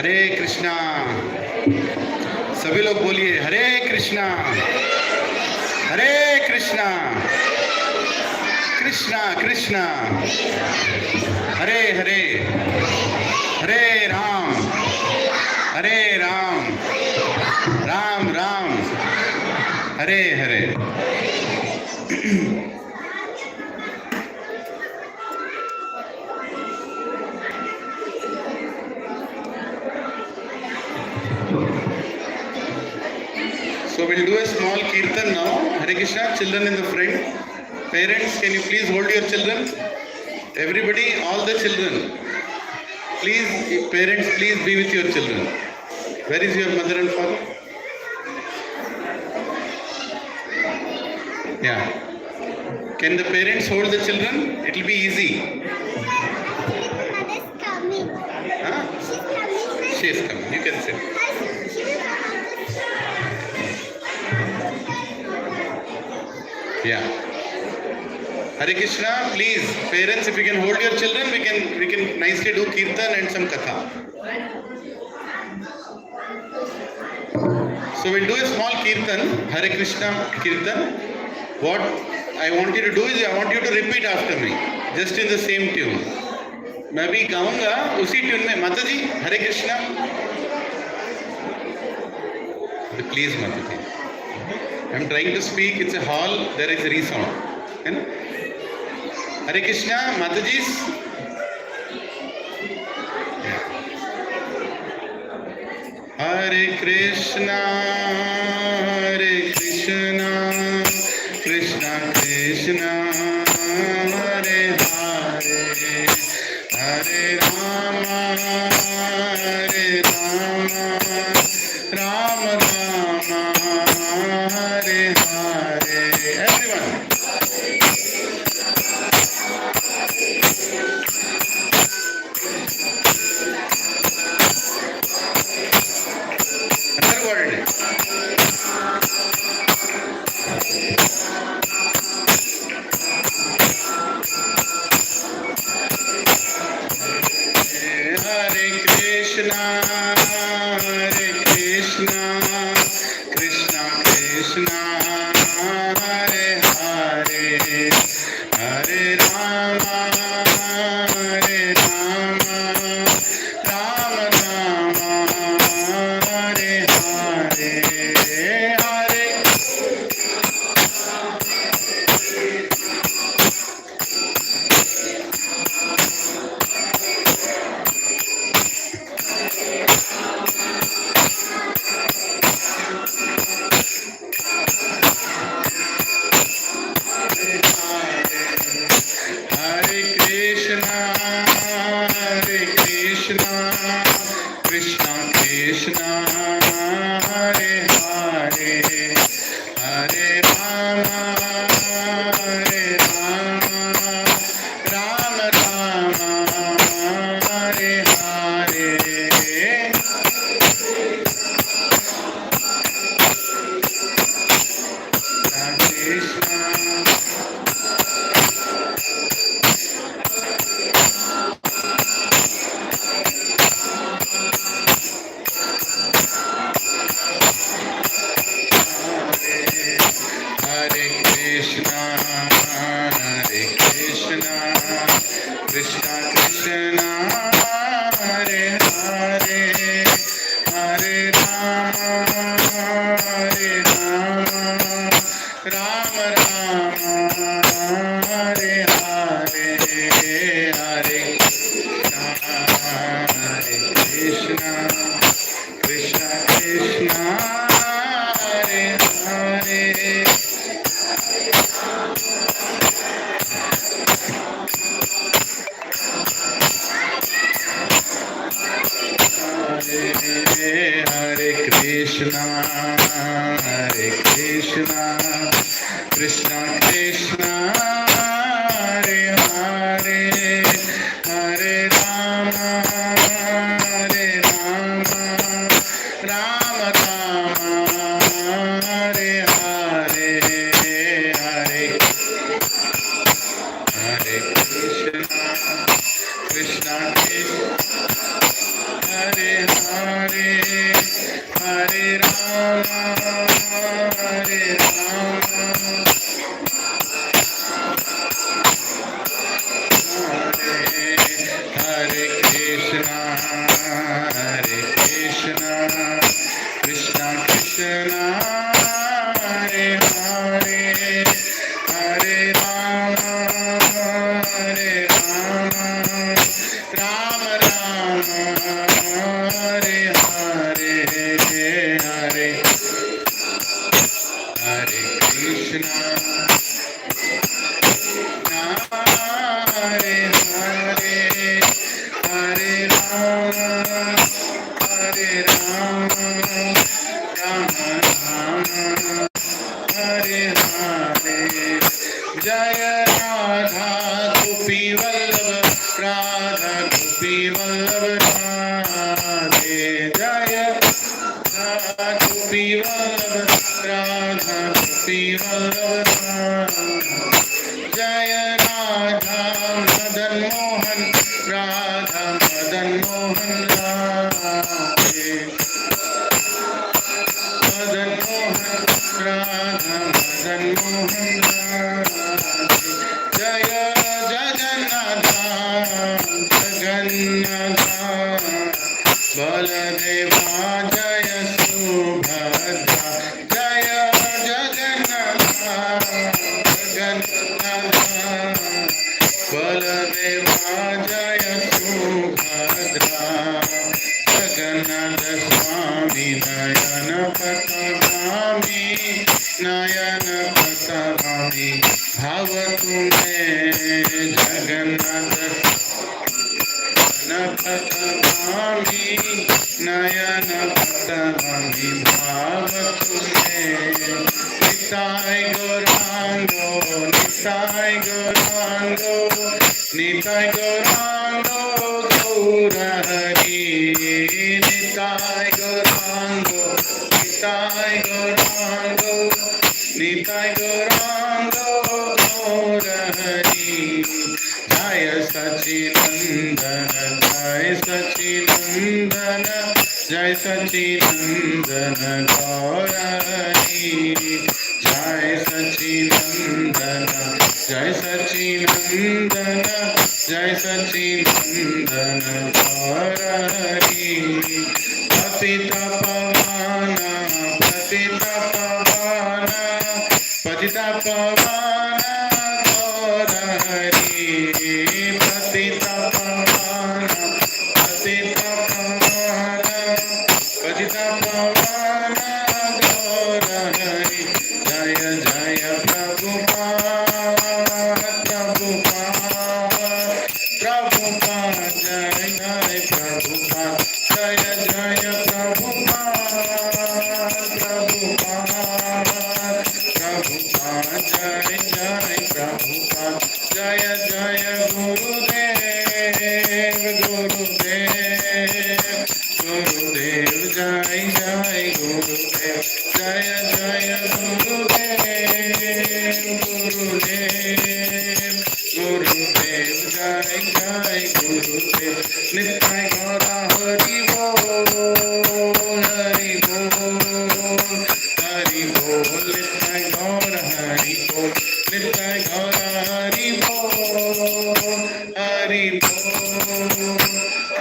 हरे कृष्णा। सभी लोग बोलिए हरे कृष्णा, हरे कृष्णा, कृष्णा कृष्णा, हरे हरे, हरे राम, हरे Ram, Ram Ram, Hare Hare. So we'll do a small kirtan now. Hare Krishna, children in the front. Parents, can you please hold your children? Everybody, all the children. Please, parents, please be with your children. Where is your mother and father? Yeah. Can the parents hold the children? It will be easy. Mother's coming. Huh? She's coming. She is coming. You can sit. She will come out the Yeah. Hare Krishna, please, parents, if you can hold your children, we can nicely do kirtan and some katha. So we'll do a small kirtan, Hare Krishna kirtan. What I want you to do is I want you to repeat after me, just in the same tune. मैं भी गाऊंगा उसी tune में। माता जी हरे Krishna, please माता जी, I am trying to speak, it's a hall, there is a resound. है ना? हरे कृष्णा, माता जी। हरे कृष्णा, हरे कृष्णा, कृष्णा कृष्णा, हरे हरे, हरे राम, हरे Ram, Ram Ram, Hare Hare. Everyone. Another word. Hare Krishna, Hare Krishna, Krishna Krishna, Hare Hare, Hare Rama, Hare Rama, Rama Rama, Hare Hare, Hare. Hare Krishna, Hare Krishna, Krishna Krishna, Hare Hare, Hare Rama, Hare Rama, Rama Rama, Hare Hare. Krishna. Hare Krishna, Hare Krishna, Krishna Krishna, Hare Hare, Hare Rama, Hare Rama, Rama Rama, Hare Hare, Hare Krishna, Krishna Krishna, Hare Hare. Hare Krishna, Hare Krishna, Krishna Krishna, Hare Hare, Hare Rama, Hare Rama, Rama Rama, Hare Hare, Hare Krishna, Krishna Krishna, Hare Hare. Hare Rama, Hare Rama, Hare Krishna, Krishna Krishna, Hare Hare, Hare Rama, Rama Rama, Hare Hare, Hare Hare Krishna, Hare Hare, Hare Rama, Rama Rama, Hare Hare. Jai Radha Gopi Vallabha, Radha Gopi Vallabha Radhe. Jai Radha Gopi Vallabha, Radha Gopi Vallabha. Jai Radha Madan Mohan, Radha Madan Mohan Radhe. Madan Mohan, Radha Madan Mohan Radhe. Jaya Jagannatha, Jagannatha, Baladeva Jaya Subhadra. Jaya Jagannatha, Jagannatha, Baladeva Jaya Subhadra. Jagannath Swami Nayana Patavami, Nayana Patavami, Bhavatu me Jagannath Patavami, Nayana Patavami, Bhavatu me. Nitai Gaurango, Nitai Gaurango, Nitai Gaurango, Gaurahari. Nitai Gaurango, Nitai Gaurango, Nitai Gaurango, Gaurahari. Jaya Sachinandana, Jaya Sachinandana, Jaya Sachinandana, Gaurahari. Jaya Sachinandana, Jaya Sachinandana, Jaya Sachinandana, Gaurahari. Patita Pavana, Patita Pavana, Patita Pavana, Gaurahari. Patita Pavana, Patita Pavana, Patita Pavana, Gaurahari. Jaya Jaya Prabhupada, Prabhupada, Prabhupada, Jaya Jaya Prabhupada, Jaya Jaya Prabhupada, Prabhupada, Prabhupada, Jaya Jaya Prabhupada, Jaya Jaya Gurudev, Gurudev, Gurudev, Jaya Jaya Gurudev, Jaya Jaya Gurudev, Gurudev, Gurudev, Jaya Jaya Gurudev. Nitai Gaura Hari Bol, Hari Bol, Hari Bol, Nitai Gaura Hari Bol, Nitai Gaura Hari Bol, Hari Bol,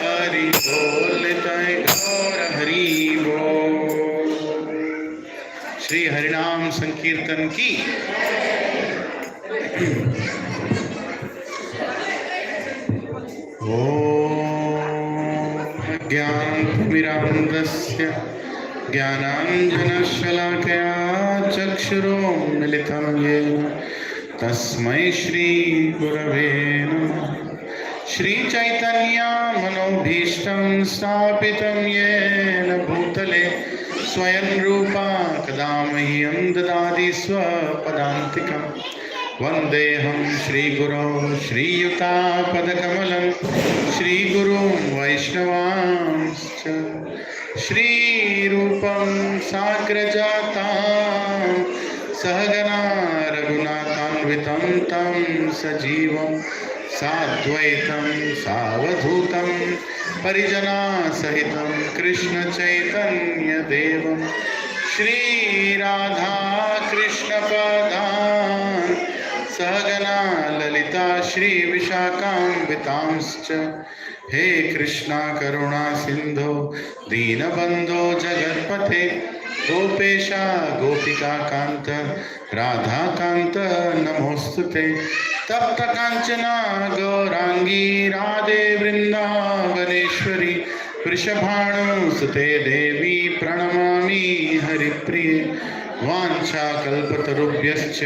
Hari Bol, Nitai Gaura Hari Bol. Shri हरिनाम संकीर्तन की ज्ञानतिमिरान्धस्य ज्ञानाञ्जनशलाकया चक्षुरुन्मिलितं येन तस्मै श्रीगुरवे नमः। श्रीचैतन्यमनोभीष्टं स्थापितं येन भूतले स्वयं रूपा कदा मह्यं ददाति स्वपदान्तिकं। वन्देऽहं श्रीगुरो श्रीयुतापदकमलं श्रीगुरुं वैष्णवांश्च श्रीरूपं साग्रजातां सहगना रघुनाथान्वितं तं सजीवं साद्वैतं सावधूतं परिजना सहितं कृष्ण चैतन्य देवं श्री राधा कृष्ण पदान् सहगना ललिता श्री विशाखान्वितांश्च हे कृष्णा करुणा सिंधो दीनबंधो जगत्पथे गोपेशा गोपिका कांत राधा कांत नमोस्तुते तप्त कांचना गौरांगी राधे वृंदावनेश्वरी वृषभानुसुते देवी प्रणमामि हरिप्रिये वाञ्छाकल्पतरुभ्यश्च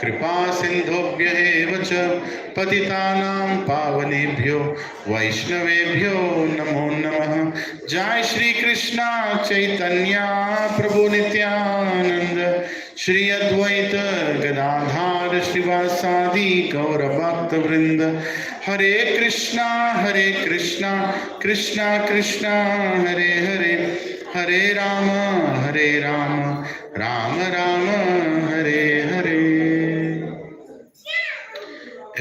कृपा सिन्धुभ्यः च पतितानां पावनेभ्यो वैष्णवेभ्यो नमो नमः। जय श्री कृष्णा चैतन्य प्रभु नित्यानंद श्री अद्वैत गदाधर श्रीवासादि गौर भक्त वृंद। हरे Krishna Krishna Krishna Hare Hare Hare Ram Ram Ram Hare Hare.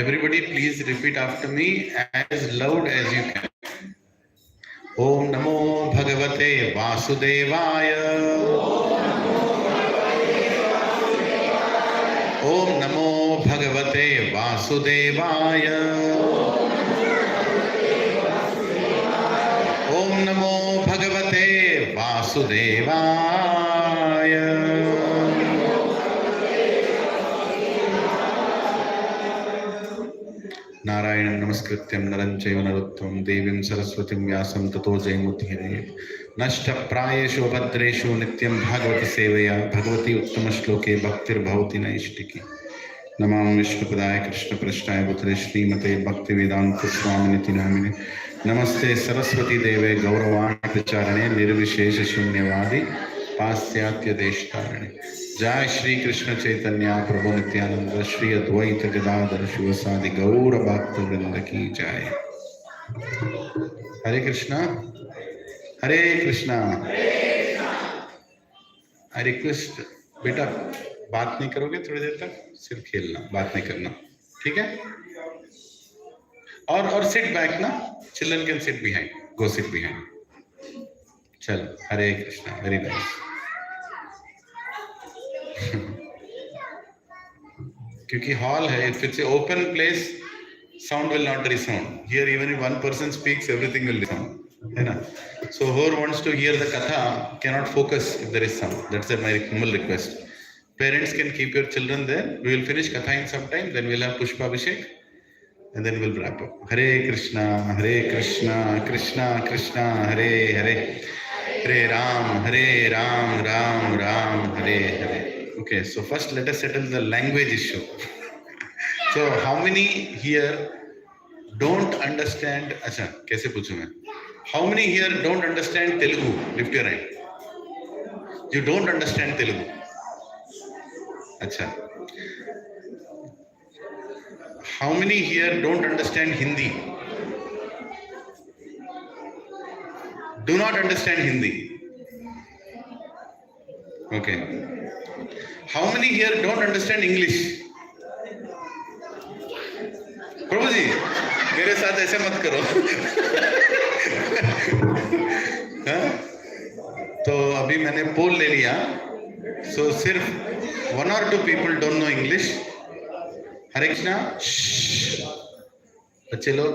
Everybody please repeat after me as loud as you can. Om Namo Bhagavate Vasudevaya. Om Namo Bhagavate Vasudevaya. Om Namo Bhagavate Vasudevaya. नारायणं नमस्कृत्यं नरं चैव नरोत्तमं देवीं सरस्वतीं व्यासं ततो जयमुदीरयेत्। नष्टप्रायेषु भद्रेषु नित्यं भागवत सेवया भगवती उत्तमश्लोके भक्तिर्भवति नैष्टिकी। नमामि विष्णुपदाय कृष्णपृष्ठाय भूतले श्रीमते भक्तिवेदांत स्वामिनिति नामिने। नमस्ते सरस्वती देवे गौरवाणी प्रचारणे निर्विशेष शून्यवादी पाश्चात्य देशकारणे। जय श्री कृष्ण चैतन्य प्रभु नित्यानंद श्री अद्वैत गदाधर शिवसादि गौर भक्त वृंद की जय। हरे कृष्णा हरे कृष्णा। आई रिक्वेस्ट बेटा बात नहीं करोगे थोड़ी देर तक, सिर्फ खेलना, बात नहीं करना, ठीक है? और सिट बैक ना, children can sit behind, go sit behind. चलो हरे कृष्णा, वेरी नाइस। क्योंकि हॉल है, if it's open place sound will not resound. Here even if one person speaks everything will resound, है ना? सो whoever wants to hear the katha cannot focus if there is sound. That's my humble request. Parents can keep your children there. We will finish katha in some time, then we'll have pushpa abhishek and then we'll wrap up. Hare Krishna Krishna Krishna Hare Hare, Hare Ram Ram Ram Hare Hare. Okay, so first let us settle the language issue. So how many here don't understand? अच्छा कैसे पूछूं मैं? How many here don't understand Telugu? Lift your hand. You don't understand Telugu? अच्छा. How many here don't understand Hindi? Do not understand Hindi? Okay. How many here don't understand English? प्रभु जी मेरे साथ ऐसे मत करो। हाँ? तो अभी मैंने पोल ले लिया, सो सिर्फ 1 or 2 people don't know English. हरे कृष्णा। बच्चे लोग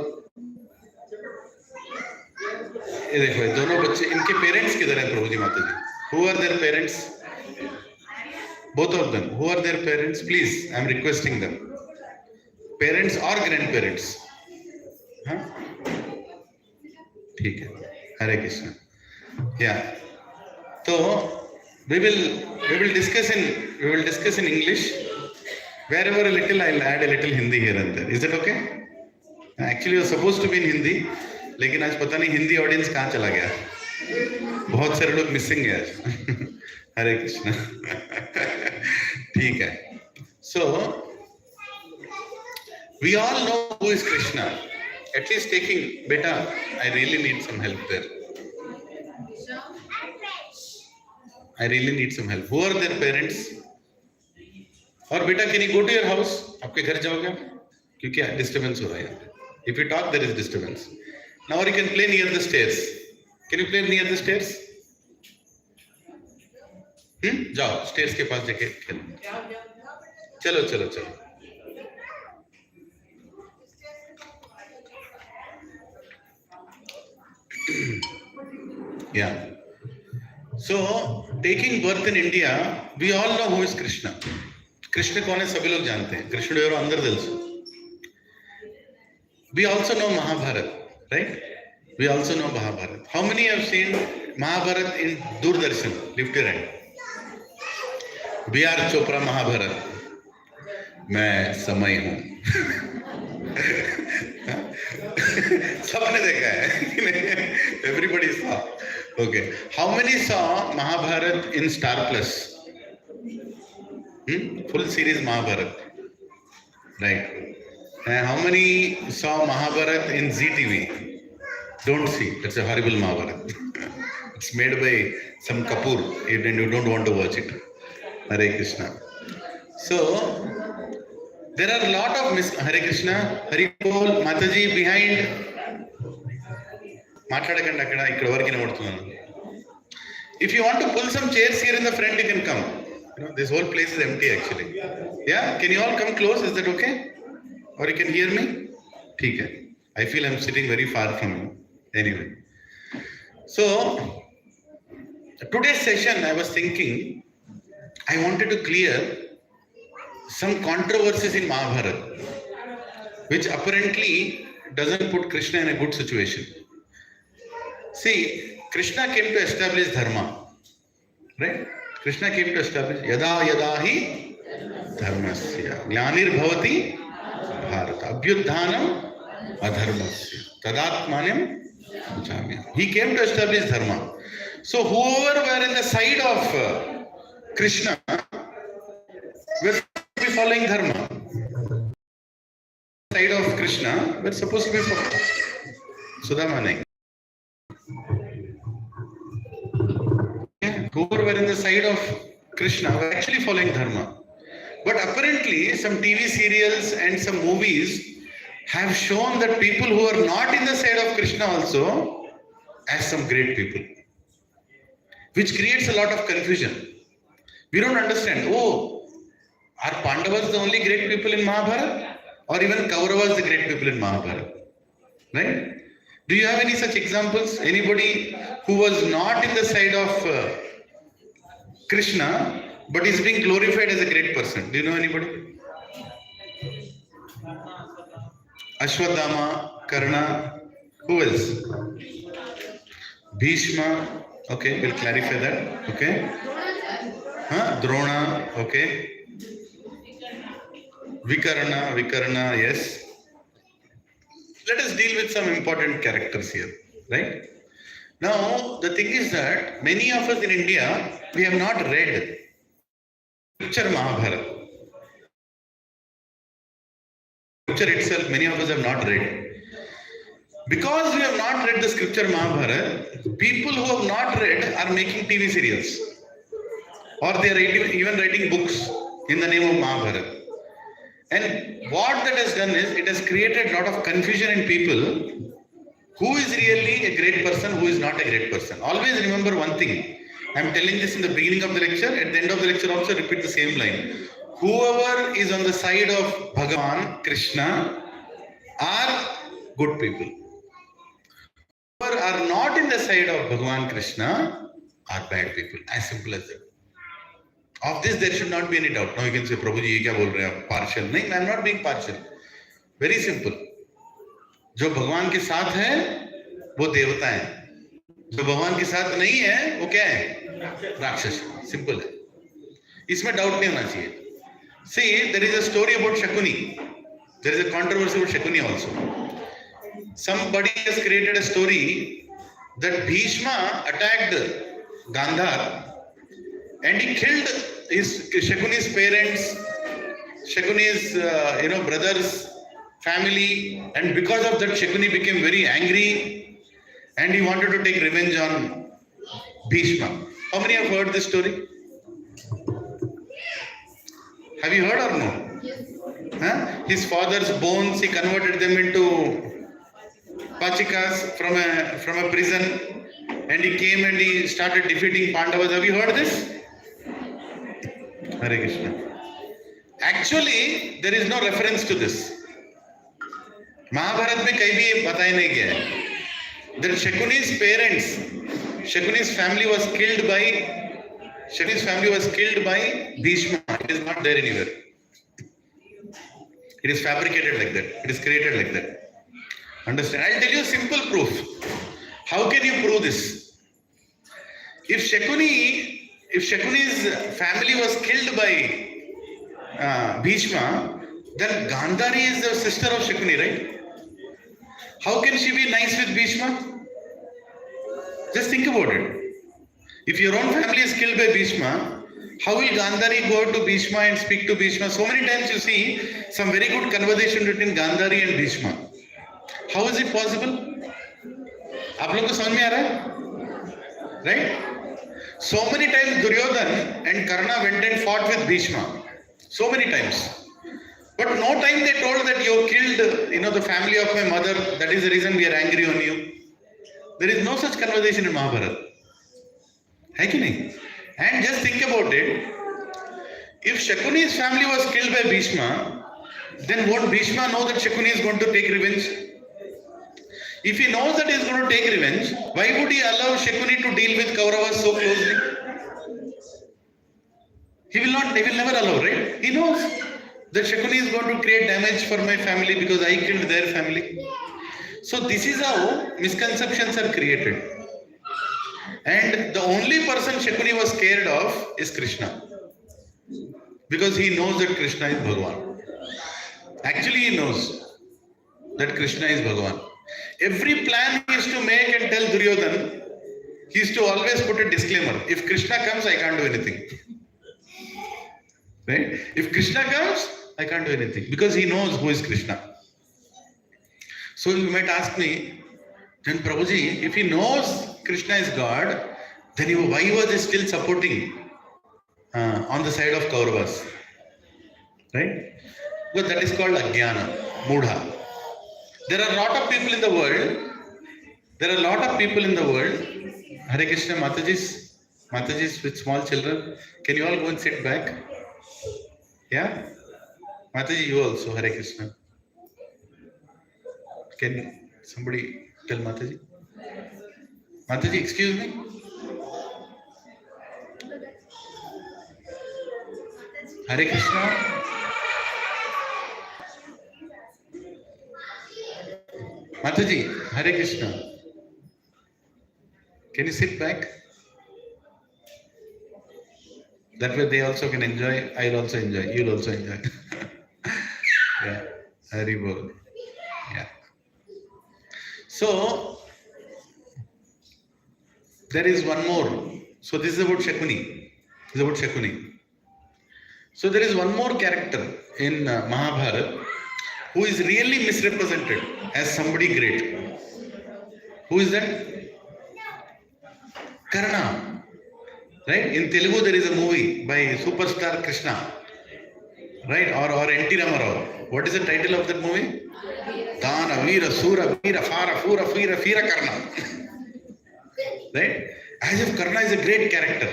ये देखो, ये दोनों बच्चे, इनके पेरेंट्स किधर हैं प्रभु जी माता जी? Who are their parents? Both of them. Who are their parents? Please, I am requesting them. Parents or grandparents? हाँ? ठीक है, हरे कृष्णा। Yeah. तो we will discuss in English. Wherever a little, I'll add a little Hindi here and there. Is that okay? Actually, you're supposed to be in Hindi, लेकिन आज पता नहीं Hindi audience कहाँ चला गया। बहुत सारे लोग मिसिंग है आज। हरे कृष्णा। ठीक है। So we all know who is Krishna. At least taking, beta, I really need some help there. I really need some help. Who are their parents? और बेटा, can you go to your house? आपके घर जाओगे? क्योंकि disturbance हो रहा है यहाँ पे। If you talk, there is disturbance. Now you can play near the stairs. Can you play near the stairs? जाओ स्टेयर्स के पास जाके खेलो. चलो चलो चलो. Yeah. So, taking birth in India, we all know who is Krishna. Krishna कौन है सभी लोग जानते हैं. कृष्ण देव अंदर दिल से. We also know Mahabharata, right? We also know Mahabharata. How many have seen Mahabharata in Doordarshan? Lift your hand. B.R. Chopra Mahabharata. मैं समय हूँ. सबने देखा है. Everybody saw. Okay. How many saw Mahabharata in Star Plus? Full series Mahabharata. Right. And how many saw Mahabharata in ZTV? Don't see. It's a horrible Mahabharata. It's made by some Kapoor and you don't want to watch it. Hare Krishna. So, there are a lot of Hare Krishna, Hare Bol, Mataji behind. If you want to pull some chairs here in the front, you can come. You know, this whole place is empty actually. Yeah? Can you all come close? Is that okay? Or you can hear me? ठीक है. I feel I'm sitting very far from you. Anyway. So, today's session I was thinking, I wanted to clear some controversies in Mahabharata, which apparently doesn't put Krishna in a good situation. See, Krishna came to establish dharma, right? Krishna came to establish yada yada hi dharmasya glanir bhavati bharata abhyudhanam adharmasya tadatmanyam bhajamya. He came to establish dharma. So whoever were in the side of Krishna were supposed to be following dharma. Side of Krishna were supposed to be following Sudama. Whoever were in the side of Krishna were actually following dharma. But apparently some TV serials and some movies have shown that people who are not in the side of Krishna also as some great people, which creates a lot of confusion. We don't understand. Oh, are Pandavas the only great people in Mahabharata? Or even Kauravas the great people in Mahabharata? Right? Do you have any such examples? Anybody who was not in the side of Krishna but is being glorified as a great person? Do you know anybody? Ashwadama, Karna, who else? Bhishma, okay, we'll clarify that, okay. Drona, okay. Vikarna, yes. Let us deal with some important characters here, right? Now, the thing is that many of us in India, we have not read scripture Mahabharata. Scripture itself, many of us have not read. Because we have not read the scripture Mahabharata, people who have not read are making TV serials. Or they are even writing books in the name of Mahabharata. And what that has done is, it has created a lot of confusion in people. Who is really a great person, who is not a great person? Always remember one thing. I am telling this in the beginning of the lecture. At the end of the lecture also repeat the same line. Whoever is on the side of Bhagavan, Krishna, are good people. Whoever are not in the side of Bhagavan Krishna are bad people. As simple as that. Of this there should not be any doubt. Now you can say, Prabhuji, ye kya bol rahe hain? Partial. No, I am not being partial. Very simple. जो भगवान के साथ है वो देवता है, जो भगवान के साथ नहीं है वो क्या है? राक्षस. सिंपल है, इसमें डाउट नहीं होना चाहिए. See, there is a story about Shakuni. There is a controversy about Shakuni also. Somebody has created a story that Bhishma attacked Gandhar and he killed Shakuni's parents, Shakuni's brothers, family, and because of that Shakuni became very angry and he wanted to take revenge on Bhishma. How many have heard this story? Have you heard or no? Yes. His father's bones, he converted them into pachikas from a prison, and he came and he started defeating Pandavas. Have you heard this? Hare Krishna. Actually, there is no reference to this. Mahabharat में कहीं भी ये बताया नहीं गया है. That Shakuni's family was killed by Bhishma. It is not there anywhere. It is fabricated like that. It is created like that. Understand? I'll tell you a simple proof. How can you prove this? If Shakuni's family was killed by Bhishma, then Gandhari is the sister of Shakuni, right? How can she be nice with Bhishma? Just think about it. If your own family is killed by Bhishma, how will Gandhari go to Bhishma and speak to Bhishma? So many times you see some very good conversation between Gandhari and Bhishma. How is it possible? आप लोग को समझ में आ रहा है? Right? So many times Duryodhan and Karna went and fought with Bhishma. So many times. But no time they told that you killed, the family of my mother. That is the reason we are angry on you. There is no such conversation in Mahabharata. Hai ki nahi? And just think about it. If Shakuni's family was killed by Bhishma, then won't Bhishma know that Shakuni is going to take revenge? If he knows that he is going to take revenge, why would he allow Shakuni to deal with Kauravas so closely? He will never allow, right? He knows that Shakuni is going to create damage for my family because I killed their family. So this is how misconceptions are created. And the only person Shakuni was scared of is Krishna. Because he knows that Krishna is Bhagavan. Actually he knows that Krishna is Bhagavan. Every plan he used to make and tell Duryodhan, he used to always put a disclaimer. If Krishna comes, I can't do anything. Right? If Krishna comes, I can't do anything. Because he knows who is Krishna. So you might ask me, then Prabhuji, if he knows Krishna is God, then why was he still supporting on the side of Kauravas? Right? Because that is called Ajnana, Mudha. There are a lot of people in the world. Hare Krishna, Matajis with small children. Can you all go and sit back? Yeah? Mataji, you also, Hare Krishna. Can somebody tell Mataji? Mataji, excuse me? Hare Krishna. Mataji, Hare Krishna. Can you sit back? That way they also can enjoy. I'll also enjoy. You'll also enjoy. Yeah. Hari Bol. Yeah. So, there is one more. So, this is about Shakuni. So, there is one more character in Mahabharata who is really misrepresented as somebody great. Who is that? Karna. Right? In Telugu, there is a movie by superstar Krishna. Right? Or N.T. Ramarao. What is the title of that movie? Dana, Veera, Sura, Veera, Fara, Fura, Feera, Feera, Karna. Right? As if Karna is a great character.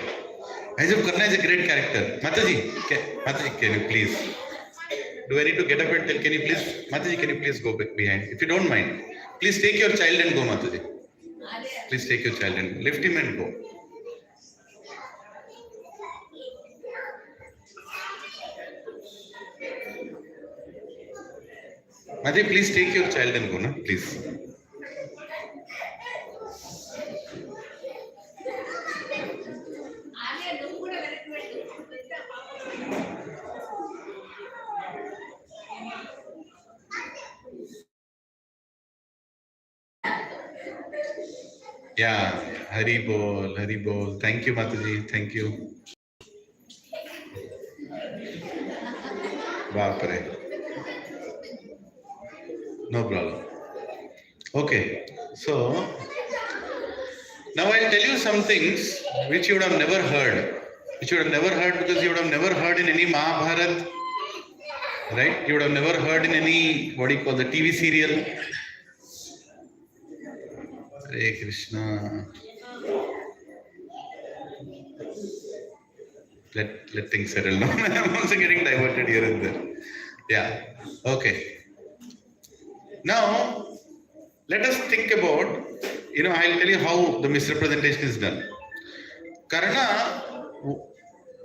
Mataji, can you please? Do I need to get up and tell? Can you please? Mataji, can you please go back behind? If you don't mind. Please take your child and go, Mataji. Please take your child and lift him and go. Mataji, please take your child and go, na? Please. Yeah, Hari Bol, Hari Bol. Thank you, Mataji. Thank you. Bapare. No problem. Okay, so now I'll tell you some things which you would have never heard. Because you would have never heard in any Mahabharata right? You would have never heard in any, what do you call, the TV serial. Hare Krishna. Let things settle down. I'm also getting diverted here and there. Yeah. Okay. Now, let us think about, I'll tell you how the misrepresentation is done. Karna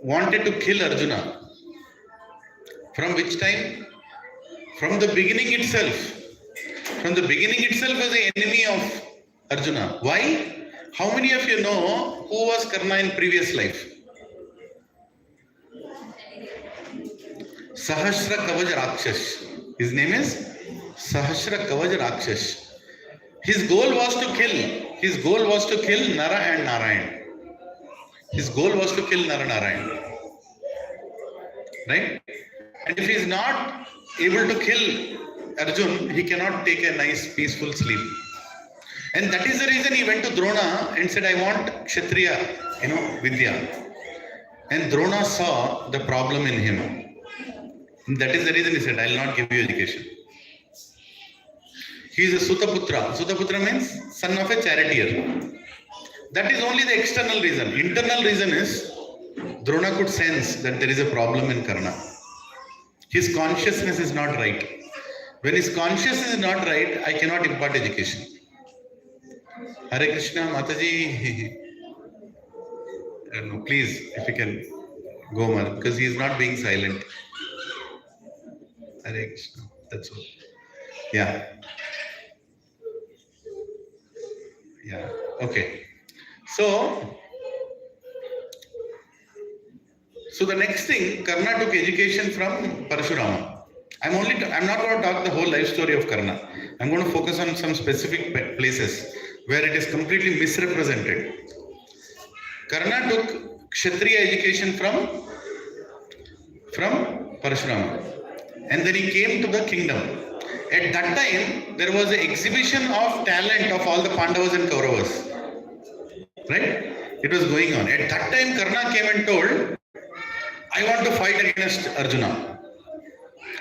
wanted to kill Arjuna. From which time? From the beginning itself. From the beginning itself was the enemy of Arjuna. Why? How many of you know who was Karna in previous life? Sahasra Kavaj Rakshas. His name is Sahasra Kavaj Rakshas. His goal was to kill. His goal was to kill Nara and Narayan. His goal was to kill Nara Narayan. Right? And if he is not able to kill Arjun, he cannot take a nice peaceful sleep. And that is the reason he went to Drona and said, I want Kshatriya, Vidya. And Drona saw the problem in him. And that is the reason he said, I will not give you education. He is a Sutaputra. Sutaputra means son of a charioteer. That is only the external reason. Internal reason is Drona could sense that there is a problem in Karna. His consciousness is not right. When his consciousness is not right, I cannot impart education. Hare Krishna, Mataji. No, please, if you can go, Mother, because he is not being silent. Hare Krishna. That's all. Yeah. Yeah. Okay. So the next thing, Karna took education from Parashurama. I'm not going to talk the whole life story of Karna. I'm going to focus on some specific places where it is completely misrepresented. Karna took Kshatriya education from Parashurama. And then he came to the kingdom. At that time, there was an exhibition of talent of all the Pandavas and Kauravas. Right? It was going on. At that time, Karna came and told, I want to fight against Arjuna.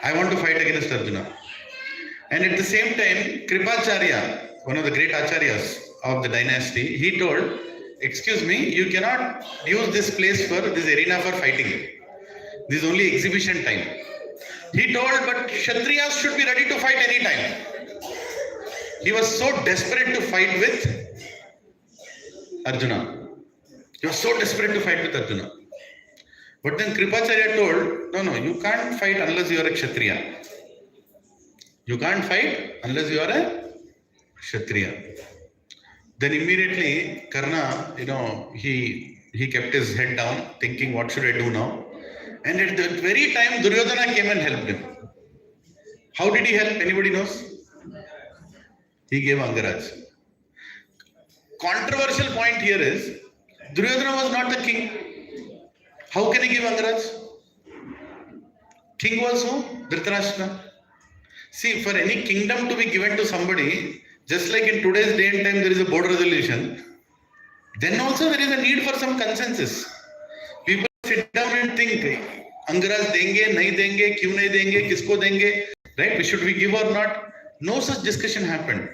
I want to fight against Arjuna. And at the same time, Kripacharya, one of the great acharyas of the dynasty, he told, excuse me, you cannot use this place for this arena for fighting. This is only exhibition time. He told, but Kshatriyas should be ready to fight any time. He was so desperate to fight with Arjuna. He was so desperate to fight with Arjuna. But then Kripacharya told, no, you can't fight unless you are a Kshatriya. You can't fight unless you are a Kshatriya. Then immediately Karna, he kept his head down thinking, what should I do now? And at that very time, Duryodhana came and helped him. How did he help? Anybody knows? He gave Angaraj. Controversial point here is, Duryodhana was not the king. How can he give Angaraj? King was who? Dhritarashtra. See, for any kingdom to be given to somebody, just like in today's day and time there is a board resolution, then also there is a need for some consensus. People sit down and think, Angaraj denge, nahi denge, kyun nahi denge, kisko denge, right? Should we give or not? No such discussion happened.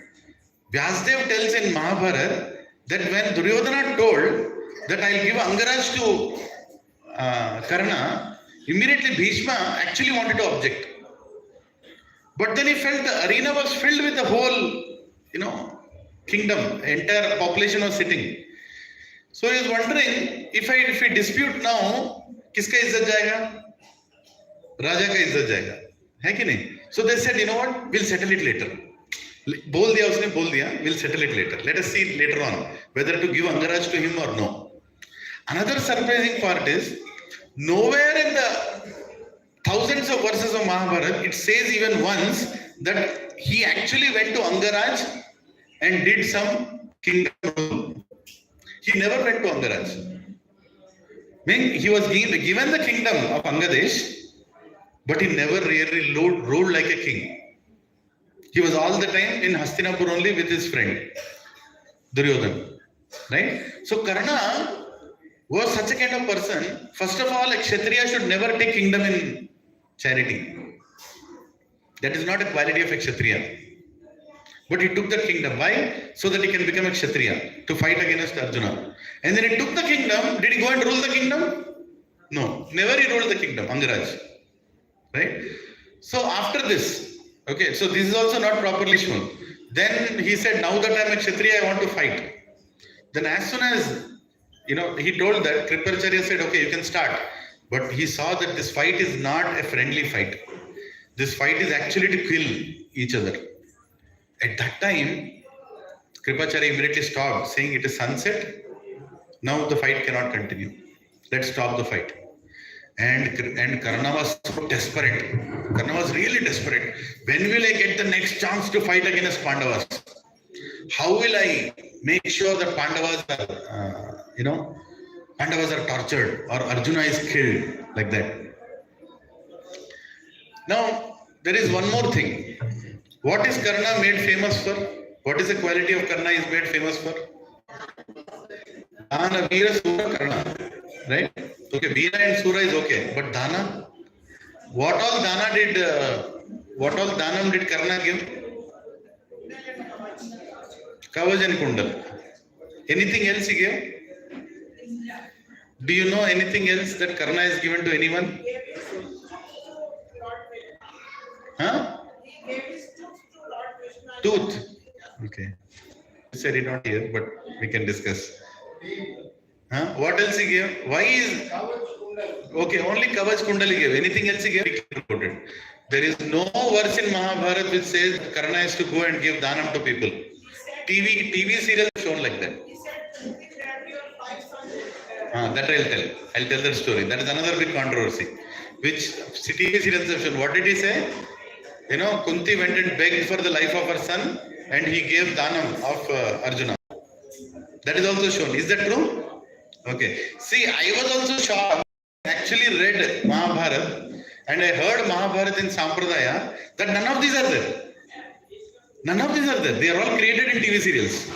Vyasdev tells in Mahabharata that when Duryodhana told that I'll give Angaraj to Karna, immediately Bhishma actually wanted to object. But then he felt the arena was filled with the whole, kingdom, entire population was sitting. So he was wondering, if we dispute now, kiska izzat jayega? Raja ka izzat jayega. Hai ki nahi? So they said, you know what, we'll settle it later. Bol diya usne, bol diya, we'll settle it later. Let us see later on whether to give Angaraj to him or no. Another surprising part is, nowhere in the thousands of verses of Mahabharata, it says even once that he actually went to Angaraj and did some kingdom rule. He never went to Angaraj. He was given the kingdom of Angadesh, but he never really ruled like a king. He was all the time in Hastinapur only with his friend, Duryodhana. Right? So Karna was such a kind of person. First of all, a Kshatriya should never take kingdom in charity. That is not a quality of a Kshatriya. But he took the kingdom. Why? So that he can become a Kshatriya to fight against Arjuna. And then he took the kingdom. Did he go and rule the kingdom? No. Never he ruled the kingdom, Angaraj. Right? So after this, okay, so this is also not properly shown. Then he said, now that I am a Kshatriya, I want to fight. Then as soon as, he told that, Kripacharya said, okay, you can start. But he saw that this fight is not a friendly fight. This fight is actually to kill each other. At that time, Kripacharya immediately stopped, saying it is sunset. Now the fight cannot continue. Let's stop the fight. And Karna was so desperate. Karna was really desperate. When will I get the next chance to fight against Pandavas? How will I make sure that Pandavas are tortured or Arjuna is killed like that? Now, there is one more thing. What is Karna made famous for? What is the quality of Karna is made famous for? Dana, Veera, Sura, Karna. Right? Okay, Veera and Sura is okay. But Dana? What all Danam did Karna give? Kavach and Kundal. Anything else he gave? Do you know anything else that Karna is given to anyone? Huh? Tooth. Okay. I said it not here, but we can discuss. Huh? What else he gave? Why is... Okay, only Kavach Kundal he gave. Anything else he gave? There is no verse in Mahabharata which says Karna is to go and give Danam to people. TV serials shown like that. That I'll tell. I'll tell that story. That is another big controversy. Which TV serials have shown. What did he say? Kunti went and begged for the life of her son and he gave Danam of Arjuna. That is also shown. Is that true? Okay. See, I was also shocked. I actually read Mahabharata and I heard Mahabharata in Sampradaya that none of these are there. None of these are there. They are all created in TV serials.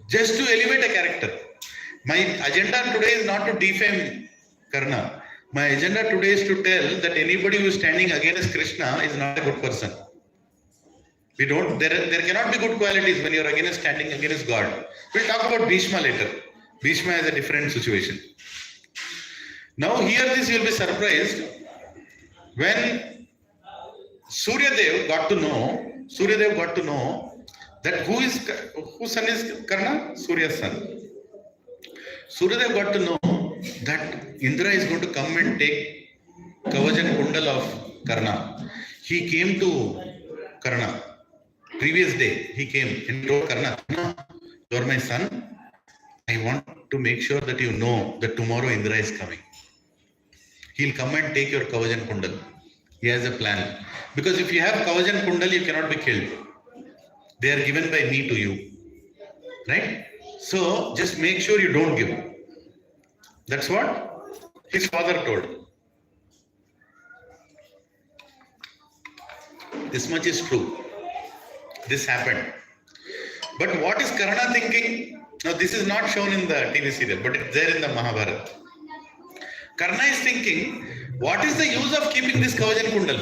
Just to elevate a character. My agenda today is not to defame Karna. My agenda today is to tell that anybody who is standing against Krishna is not a good person. There cannot be good qualities when you are standing against God. We'll talk about Bhishma later. Bhishma is a different situation. Now hear this, you will be surprised. When Suryadev got to know that whose son is Karna? Surya's son. Suryadev got to know that Indra is going to come and take Kavach and Kundal of Karna. He came to Karna. Previous day, he came and told Karna, you are my son. I want to make sure that you know that tomorrow Indra is coming. He'll come and take your Kavach and Kundal. He has a plan. Because if you have Kavach and Kundal, you cannot be killed. They are given by me to you. Right? So, just make sure you don't give. That's what his father told. This much is true. This happened. But what is Karna thinking? Now, this is not shown in the TV serial, but it's there in the Mahabharata. Karna is thinking, what is the use of keeping this Kavach and Kundal?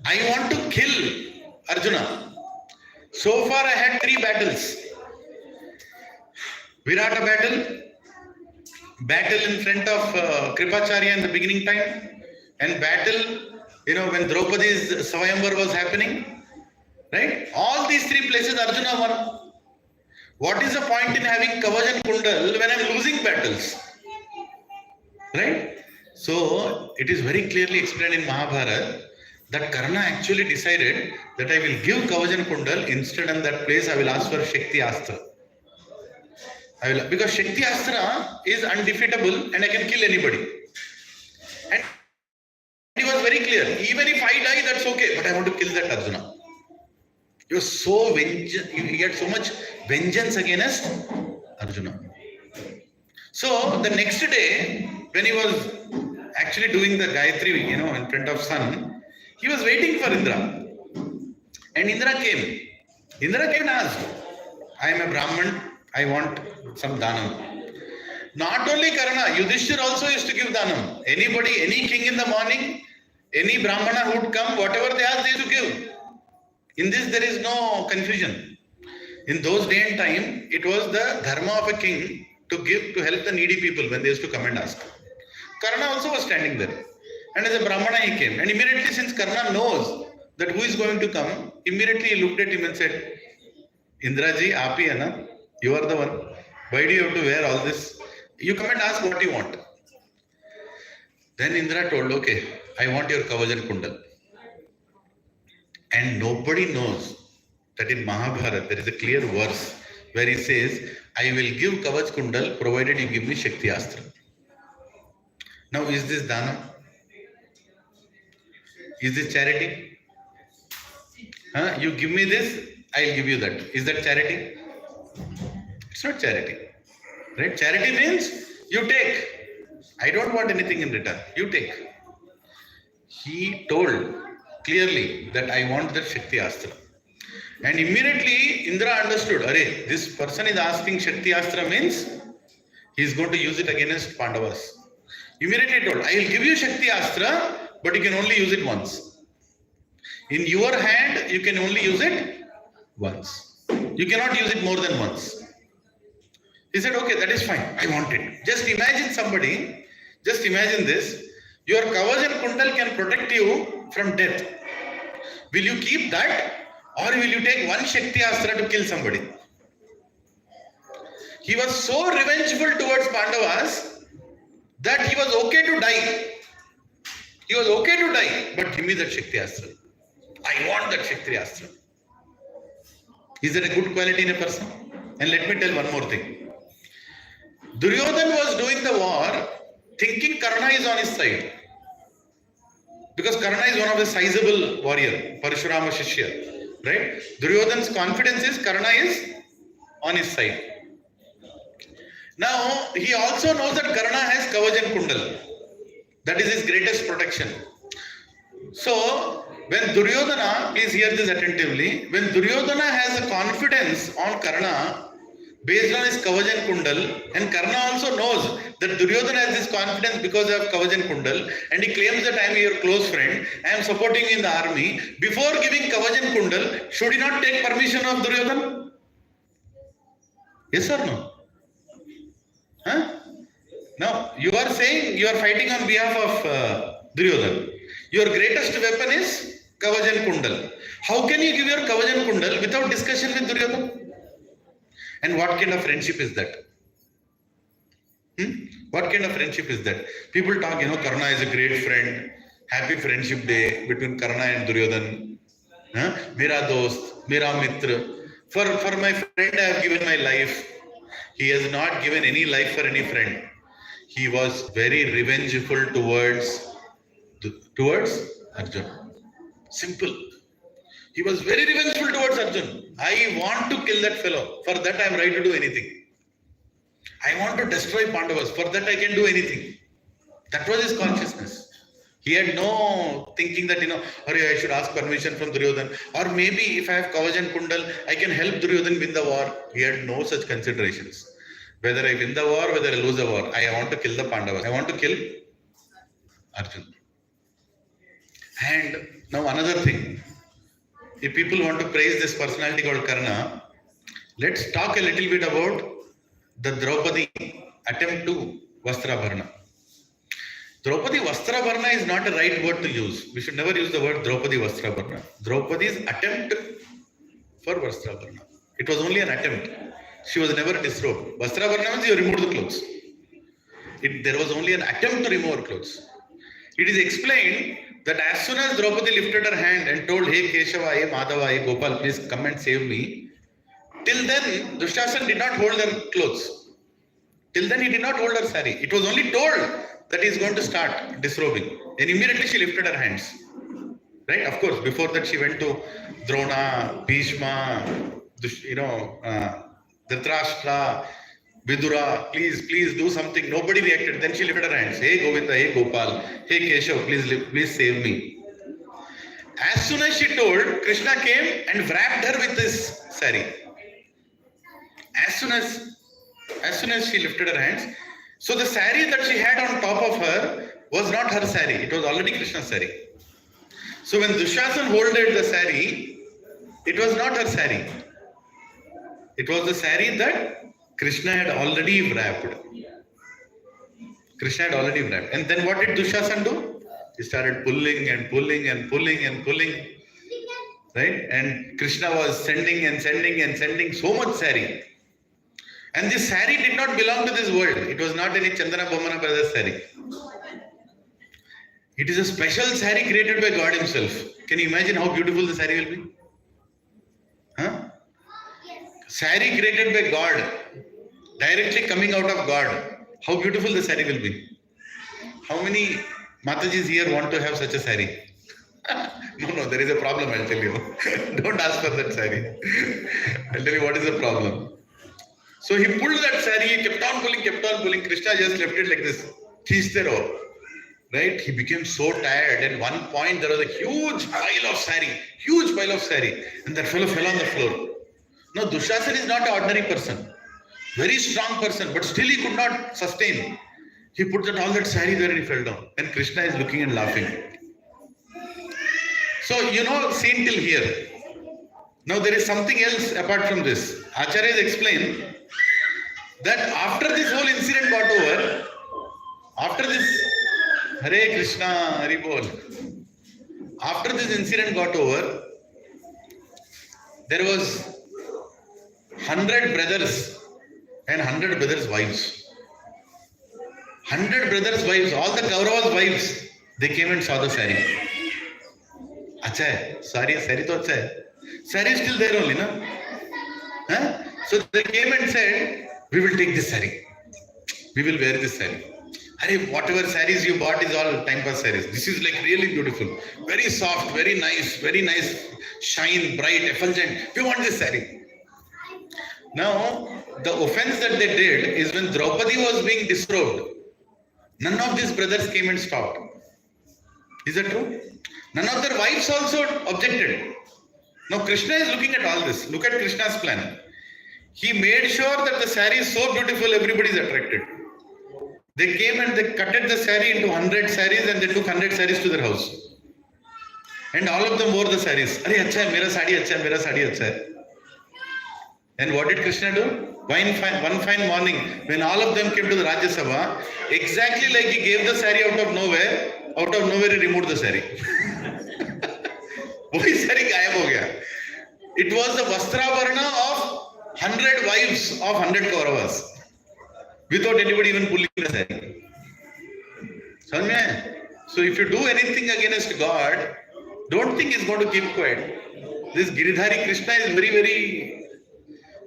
I want to kill Arjuna. So far, I had 3 battles. Virata battle in front of Kripacharya in the beginning time, and battle, when Draupadi's Swayamvar was happening, right? All these 3 places Arjuna won. What is the point in having Kavach and Kundal when I am losing battles? Right? So, it is very clearly explained in Mahabharata that Karna actually decided that I will give Kavach and Kundal, instead in that place I will ask for Shakti Astra. Because Shakti Astra is undefeatable and I can kill anybody. And he was very clear, even if I die, that's okay, but I want to kill that Arjuna. He was so he had so much vengeance against Arjuna. So the next day, when he was actually doing the Gayatri, in front of sun, he was waiting for Indra. And Indra came. Indra came and asked, I am a Brahman, I want some Danam. Not only Karna, Yudhishthir also used to give Danam. Anybody, any king in the morning, Any Brahmana who would come, whatever they ask, they used to give. In this, there is no confusion. In those day and time, it was the dharma of a king to give to help the needy people when they used to come and ask. Karna also was standing there. And as a Brahmana, he came. And immediately, since Karna knows that who is going to come, immediately he looked at him and said, Indraji, aap hi hai na? You are the one. Why do you have to wear all this? You come and ask what you want. Then Indra told, okay, I want your Kavach and Kundal. And nobody knows that in Mahabharata there is a clear verse where he says, I will give Kavach Kundal provided you give me Shakti Astra. Now is this Dana? Is this charity? You give me this, I'll give you that. Is that charity? It's not charity. Right? Charity means you take. I don't want anything in return. You take. He told clearly that I want that Shakti Astra. And immediately Indra understood, Arey, this person is asking Shakti Astra means he is going to use it against Pandavas. Immediately told, I will give you Shakti Astra, but you can only use it once. In your hand, you can only use it once. You cannot use it more than once. He said, okay, that is fine. I want it. Just imagine somebody, just imagine this. Your Kavach and Kundal can protect you from death. Will you keep that? Or will you take one Shakti Astra to kill somebody? He was so revengeful towards Pandavas that he was okay to die. He was okay to die, but give me that Shakti Astra. I want that Shakti Astra. Is that a good quality in a person? And let me tell one more thing. Duryodhan was doing the war thinking Karna is on his side. Because Karna is one of the sizable warrior, Parashurama Shishya. Right? Duryodhan's confidence is Karna is on his side. Now, he also knows that Karna has Kavach and Kundal. That is his greatest protection. So, when Duryodhana, please hear this attentively, when Duryodhana has a confidence on Karna based on his Kavach and Kundal, and Karna also knows that Duryodhana has this confidence because of Kavach and Kundal, and he claims that I am your close friend, I am supporting you in the army, before giving Kavach and Kundal, should he not take permission of Duryodhana? Yes or no? Now, you are saying you are fighting on behalf of Duryodhana. Your greatest weapon is Kavach and Kundal. How can you give your Kavach and Kundal without discussion with Duryodhana? And what kind of friendship is that? What kind of friendship is that? People talk, Karna is a great friend. Happy friendship day between Karna and Duryodhana. Mera dost, mera mitra. For my friend I have given my life. He has not given any life for any friend. He was very revengeful towards Arjuna. Simple. He was very revengeful towards Arjuna. I want to kill that fellow. For that I am ready to do anything. I want to destroy Pandavas. For that I can do anything. That was his consciousness. He had no thinking that, I should ask permission from Duryodhana. Or maybe if I have Kavach and Kundal, I can help Duryodhana win the war. He had no such considerations. Whether I win the war, whether I lose the war, I want to kill the Pandavas. I want to kill Arjuna. And now another thing. If people want to praise this personality called Karna, let's talk a little bit about the Draupadi attempt to Vastrabharana. Draupadi Vastrabharana is not a right word to use. We should never use the word Draupadi Vastrabharana. Draupadi's attempt for Vastrabharana. It was only an attempt. She was never disrobed. Vastrabharana means you removed the clothes. There was only an attempt to remove her clothes. It is explained that as soon as Draupadi lifted her hand and told, hey Keshava, hey Madhava, hey Gopal, please come and save me. Till then, Dushasana did not hold her clothes. Till then, he did not hold her sari. It was only told that he is going to start disrobing. And immediately she lifted her hands. Right? Of course, before that she went to Drona, Bhishma, Dhritarashtra, Vidura, please do something. Nobody reacted. Then she lifted her hands. Hey Govinda, hey Gopal, hey Keshav, please save me. As soon as she told, Krishna came and wrapped her with his sari. As soon as she lifted her hands, so the sari that she had on top of her was not her sari. It was already Krishna's sari. So when Dushasan holded the sari, it was not her sari. It was the sari that Krishna had already wrapped. Krishna had already wrapped. And then what did Dushasan do? He started pulling and pulling and pulling and pulling. Right? And Krishna was sending and sending and sending so much sari. And this sari did not belong to this world. It was not any Chandana Bomana brothers sari. It is a special sari created by God himself. Can you imagine how beautiful the sari will be? Huh? Sari created by God, directly coming out of God. How beautiful the sari will be. How many Matajis here want to have such a sari? No, there is a problem, I'll tell you. Don't ask for that sari. I'll tell you what is the problem. So he pulled that sari, he kept on pulling. Krishna just left it like this. Khiste raho. Right? He became so tired. At one point, there was a huge pile of sari. And that fellow fell on the floor. Now, Dushasan is not an ordinary person. Very strong person, but still he could not sustain. He put all that sari there and he fell down. And Krishna is looking and laughing. So, scene till here. Now, there is something else apart from this. Acharyas explain that after this whole incident got over, after this, Hare Krishna, Hari Bol. After this incident got over, there was 100 brothers and 100 brothers' wives. 100 brothers' wives, all the Kauravas' wives, they came and saw the sari. Acha hai, sari to acha hai. Sari is still there only, no? Huh? So they came and said, we will take this sari. We will wear this sari. Hey, whatever saris you bought is all time pass saris. This is like really beautiful. Very soft, very nice, shine, bright, effulgent. We want this sari. Now, the offense that they did is when Draupadi was being disrobed, none of these brothers came and stopped. Is that true? None of their wives also objected. Now, Krishna is looking at all this. Look at Krishna's plan. He made sure that the sari is so beautiful, everybody is attracted. They came and they cutted the sari into 100 saris and they took 100 saris to their house. And all of them wore the saris. Arey, acha hai, mera sari acha hai. And what did Krishna do? One fine morning, when all of them came to the Rajya Sabha, exactly like he gave the sari out of nowhere he removed the sari. Wohi sari gayab ho gaya. It was the Vastravarna of 100 wives of 100 Kauravas. Without anybody even pulling the sari. So if you do anything against God, don't think he's going to keep quiet. This Giridhari Krishna is very, very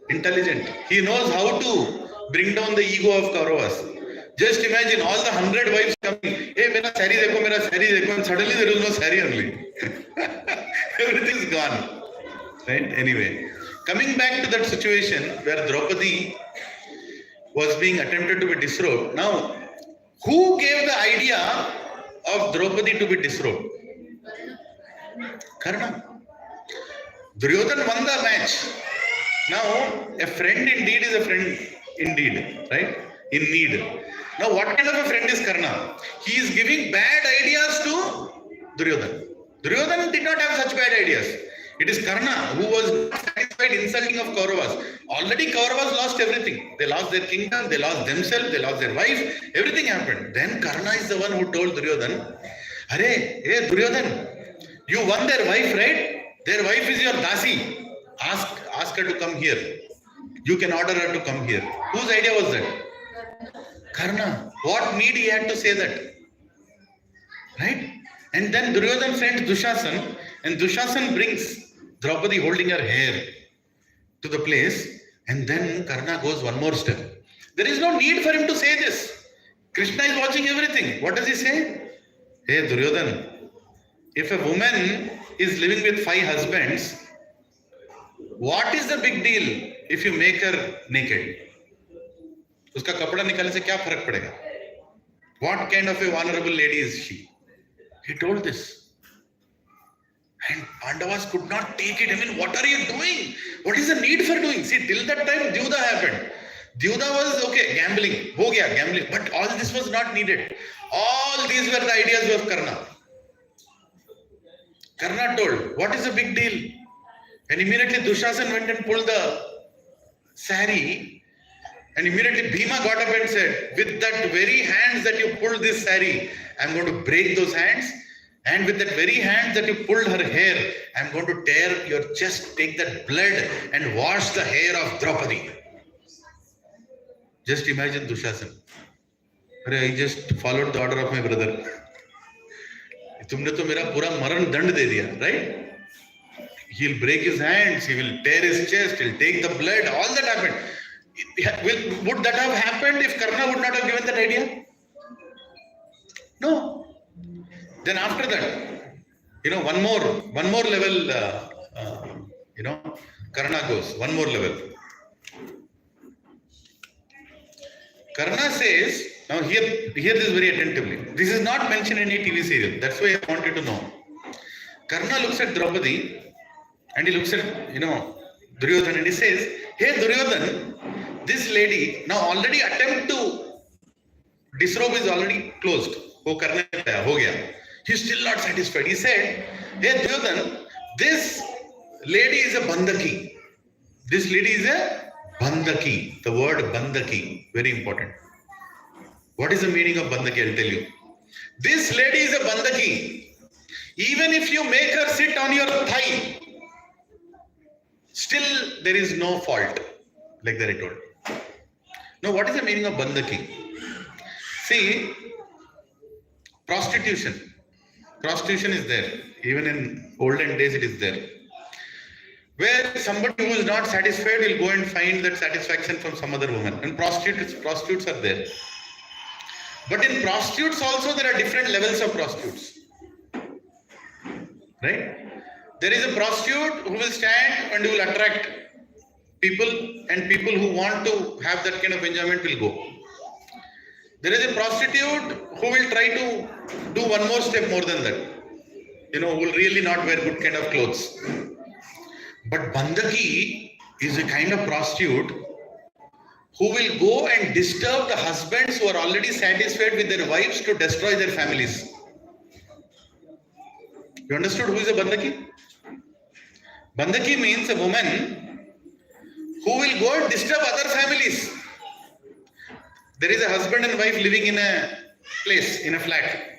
intelligent. He knows how to bring down the ego of Kauravas. Just imagine all the 100 wives coming, hey, mera sari dekho, and suddenly there is no sari only. Everything is gone. Right? Anyway, coming back to that situation where Draupadi was being attempted to be disrobed. Now, who gave the idea of Draupadi to be disrobed? Karna. Duryodhana won the match. Now, a friend indeed is a friend indeed, right? In need. Now, what kind of a friend is Karna? He is giving bad ideas to Duryodhana. Duryodhana did not have such bad ideas. It is Karna who was not satisfied insulting of Kauravas. Already Kauravas lost everything. They lost their kingdom, they lost themselves, they lost their wife. Everything happened. Then Karna is the one who told Duryodhana, hey Duryodhana, you won their wife, right? Their wife is your dasi. Ask her to come here. You can order her to come here. Whose idea was that? Karna. What need he had to say that? Right? And then Duryodhana sent Dushasan, and Dushasan brings Draupadi holding her hair to the place, and then Karna goes one more step. There is no need for him to say this. Krishna is watching everything. What does he say? Hey Duryodhana, if a woman is living with 5 husbands, what is the big deal if you make her naked? Uska kapda nikalne se kya farak padega? What kind of a vulnerable lady is she? He told this. And Pandavas could not take it. I mean, what are you doing? What is the need for doing? See, till that time, Dyuda happened. Dyuda was, okay, gambling. Ho gaya, gambling. But all this was not needed. All these were the ideas of Karna. Karna told, what is the big deal? And immediately Dushasan went and pulled the sari. And immediately Bhima got up and said, with that very hands that you pulled this sari, I'm going to break those hands. And with that very hand that you pulled her hair, I'm going to tear your chest, take that blood and wash the hair of Draupadi. Just imagine Dushasan. I just followed the order of my brother. तुमने तो मेरा पूरा मरण दंड दे दिया, right? He'll break his hands, he will tear his chest, he'll take the blood, all that happened. Would that have happened if Karna would not have given that idea? No. Then after that, one more level, Karna goes, one more level. Karna says, now hear this very attentively. This is not mentioned in any TV serial. That's why I want you to know. Karna looks at Draupadi and he looks at, Duryodhan and he says, hey Duryodhan, this lady, now already attempt to disrobe is already closed. Ho karne ho gaya. He's still not satisfied. He said, hey Duryodhan, this lady is a bandaki. This lady is a bandaki. The word bandaki, very important. What is the meaning of bandaki? I'll tell you. This lady is a bandaki. Even if you make her sit on your thigh, still there is no fault. Like that I told. Now what is the meaning of bandaki? See, prostitution. Prostitution is there. Even in olden days it is there. Where somebody who is not satisfied will go and find that satisfaction from some other woman. And prostitutes are there. But in prostitutes also there are different levels of prostitutes. Right? There is a prostitute who will stand and will attract people, and people who want to have that kind of enjoyment will go. There is a prostitute who will try to do one more step more than that. Who will really not wear good kind of clothes. But bandaki is a kind of prostitute who will go and disturb the husbands who are already satisfied with their wives to destroy their families. You understood who is a bandaki? Bandaki means a woman who will go and disturb other families. There is a husband and wife living in a place, in a flat.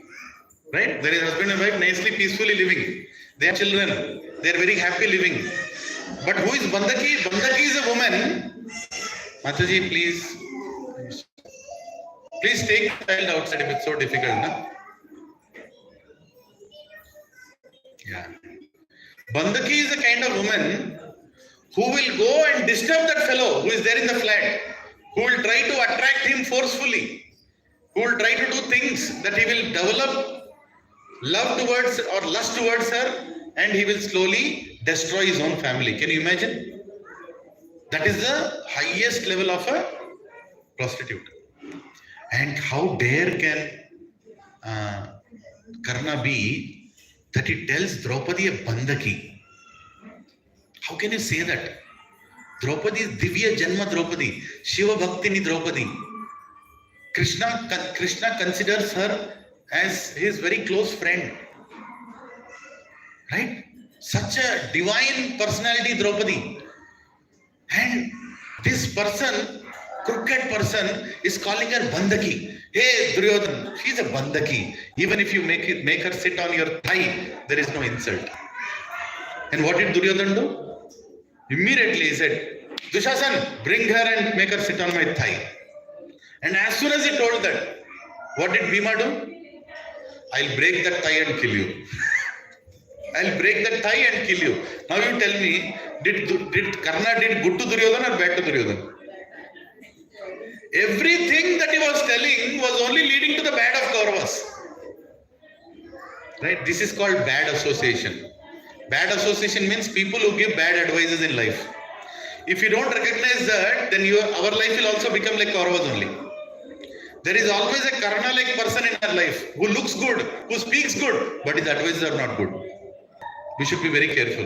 Right? There is a husband and wife nicely, peacefully living. They have children. They are very happy living. But who is bandaki? Bandaki is a woman. Mataji, please take the child outside if it's so difficult, no? Yeah. Bandaki is a kind of woman who will go and disturb that fellow who is there in the flat, who will try to attract him forcefully, who will try to do things that he will develop love towards or lust towards her, and he will slowly destroy his own family. Can you imagine? That is the highest level of a prostitute. And how dare can Karna be that he tells Draupadi a bandaki? How can you say that? Draupadi is Divya Janma Draupadi, Shiva Bhaktini Draupadi. Krishna considers her as his very close friend. Right? Such a divine personality, Draupadi. And this person, crooked person, is calling her bandaki. Hey Duryodhan, she's a bandaki. Even if you make her sit on your thigh, there is no insult. And what did Duryodhan do? Immediately he said, Dushasan, bring her and make her sit on my thigh. And as soon as he told that, what did Bhima do? I'll break that thigh and kill you. I'll break that thigh and kill you. Now you tell me, did Karna did good to Duryodhan or bad to Duryodhan? Everything that he was telling was only leading to the bad of Kauravas. Right? This is called bad association. Bad association means people who give bad advices in life. If you don't recognize that, then our life will also become like Kauravas only. There is always a Karna-like person in our life who looks good, who speaks good, but his advices are not good. We should be very careful.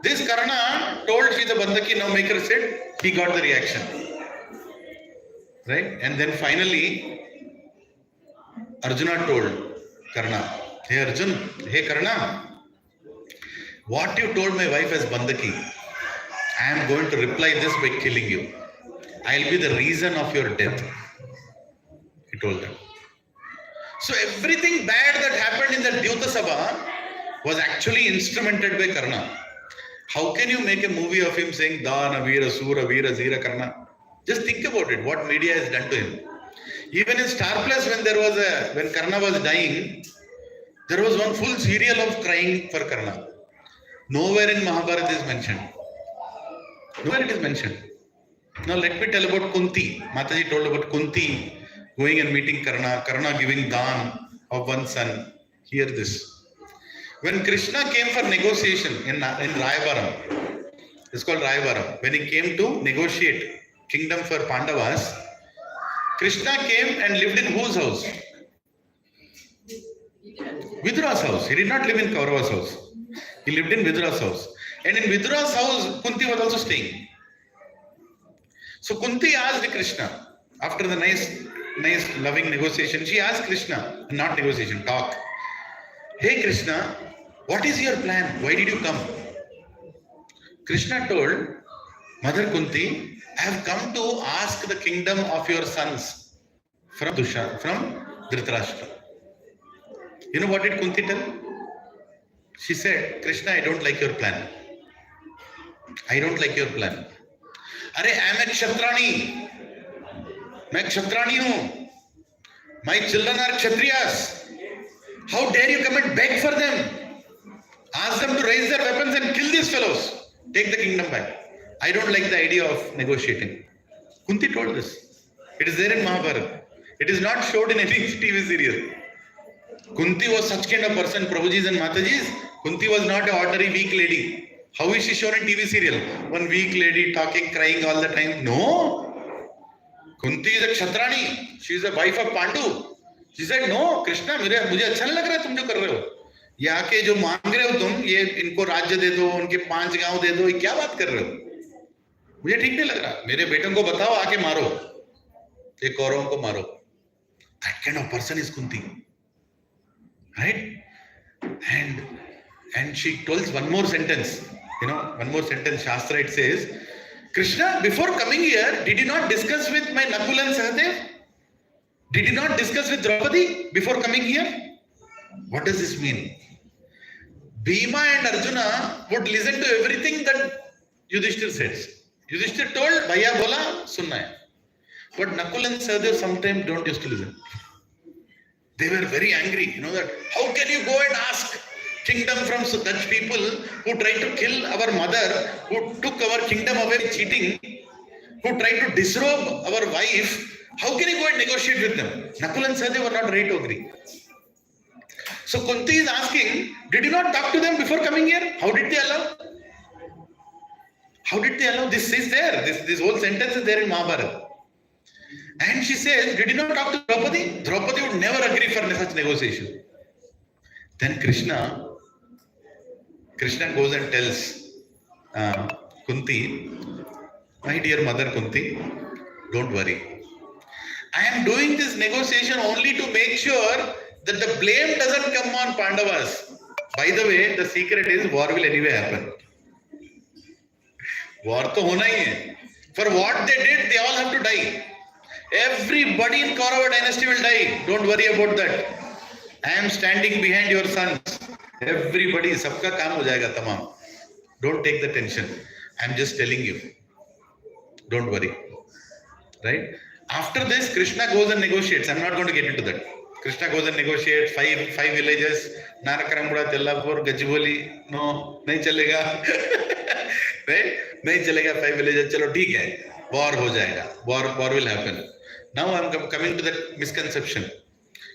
This Karna told she's a bandaki, now make her sit. He got the reaction. Right? And then finally, Arjuna told Karna, hey Arjun, hey Karna, what you told my wife as Bandaki, I am going to reply this by killing you. I'll be the reason of your death. He told them. So everything bad that happened in the Dyuta Sabha was actually instrumented by Karna. How can you make a movie of him saying Dana, Veera, Sura, Veera, Zira, Karna? Just think about it, what media has done to him. Even in Star Plus, when Karna was dying, there was one full serial of crying for Karna. Nowhere in Mahabharata is mentioned. Nowhere it is mentioned. Now let me tell about Kunti. Mataji told about Kunti going and meeting Karna, Karna giving dan of one son. Hear this. When Krishna came for negotiation in Rayavaram, it's called Rayavaram. When he came to negotiate kingdom for Pandavas, Krishna came and lived in whose house? Vidura's house. He did not live in Kaurava's house. He lived in Vidura's house. And in Vidura's house, Kunti was also staying. So Kunti asked Krishna, after the nice loving negotiation, she asked Krishna, not negotiation, talk. Hey Krishna, what is your plan? Why did you come? Krishna told, Mother Kunti, I have come to ask the kingdom of your sons from Dhritarashtra. You know what did Kunti tell? She said, Krishna, I don't like your plan. I don't like your plan. Are, I am a Kshatrani. मैं क्षत्राणी हूं. My children are Kshatriyas. How dare you come and beg for them? Ask them to raise their weapons and kill these fellows. Take the kingdom back. I don't like the idea of negotiating. Kunti told this. It is there in Mahabharata. It is not showed in any TV serial. Kunti was such kind of person, Prabhujis and Matajis. Kunti was not an ordinary weak lady. How is she shown in TV serial? One weak lady talking, crying all the time. No. Kunti is a Kshatrani. She is a wife of Pandu. She said, no, Krishna, मुझे अच्छा नहीं लग रहा है तुम जो कर रहे हो. ये आके जो मांग रहे हो तुम, ये इनको राज्य दे दो, उनके 5 गांव दे दो, ये क्या बात कर रहे हो? मुझे ठीक नहीं लग रहा. मेरे बेटों को बताओ आके मारो. ये कौरवों को मारो. That kind of person is Kunti. Right? And she tells one more sentence. One more sentence. Shastra it says, Krishna, before coming here, did you not discuss with my Nakul and Sahadev? Did you not discuss with Draupadi before coming here? What does this mean? Bhima and Arjuna would listen to everything that Yudhishthir says. Yudhishthir told, Bhaiya bola, sunna hai. But Nakul and Sahadev sometimes don't used to listen. They were very angry, that how can you go and ask kingdom from such people who tried to kill our mother, who took our kingdom away cheating, who tried to disrobe our wife. How can you go and negotiate with them? Nakul and Sahadev were not ready to agree. So Kunti is asking, did you not talk to them before coming here? How did they allow? How did they allow? This is there. This whole sentence is there in Mahabharata. And she says, did you not talk to Draupadi? Draupadi would never agree for such negotiation. Then Krishna goes and tells Kunti, my dear mother Kunti, don't worry. I am doing this negotiation only to make sure that the blame doesn't come on Pandavas. By the way, the secret is war will anyway happen. War to hona hi hai. For what they did, they all have to die. Everybody in Kaurava dynasty will die. Don't worry about that. I am standing behind your sons. Everybody, sabka kaam ho jayega tamam. Don't take the tension. I am just telling you. Don't worry. Right? After this, Krishna goes and negotiates. I am not going to get into that. Krishna goes and negotiates. Five villages. Narakarambura, Tellapur, Gachiboli. No, nahi chalega. Right? Nahi chalega. 5 villages. Chalo, theek hai. War ho jayega. War will happen. Now I am coming to that misconception.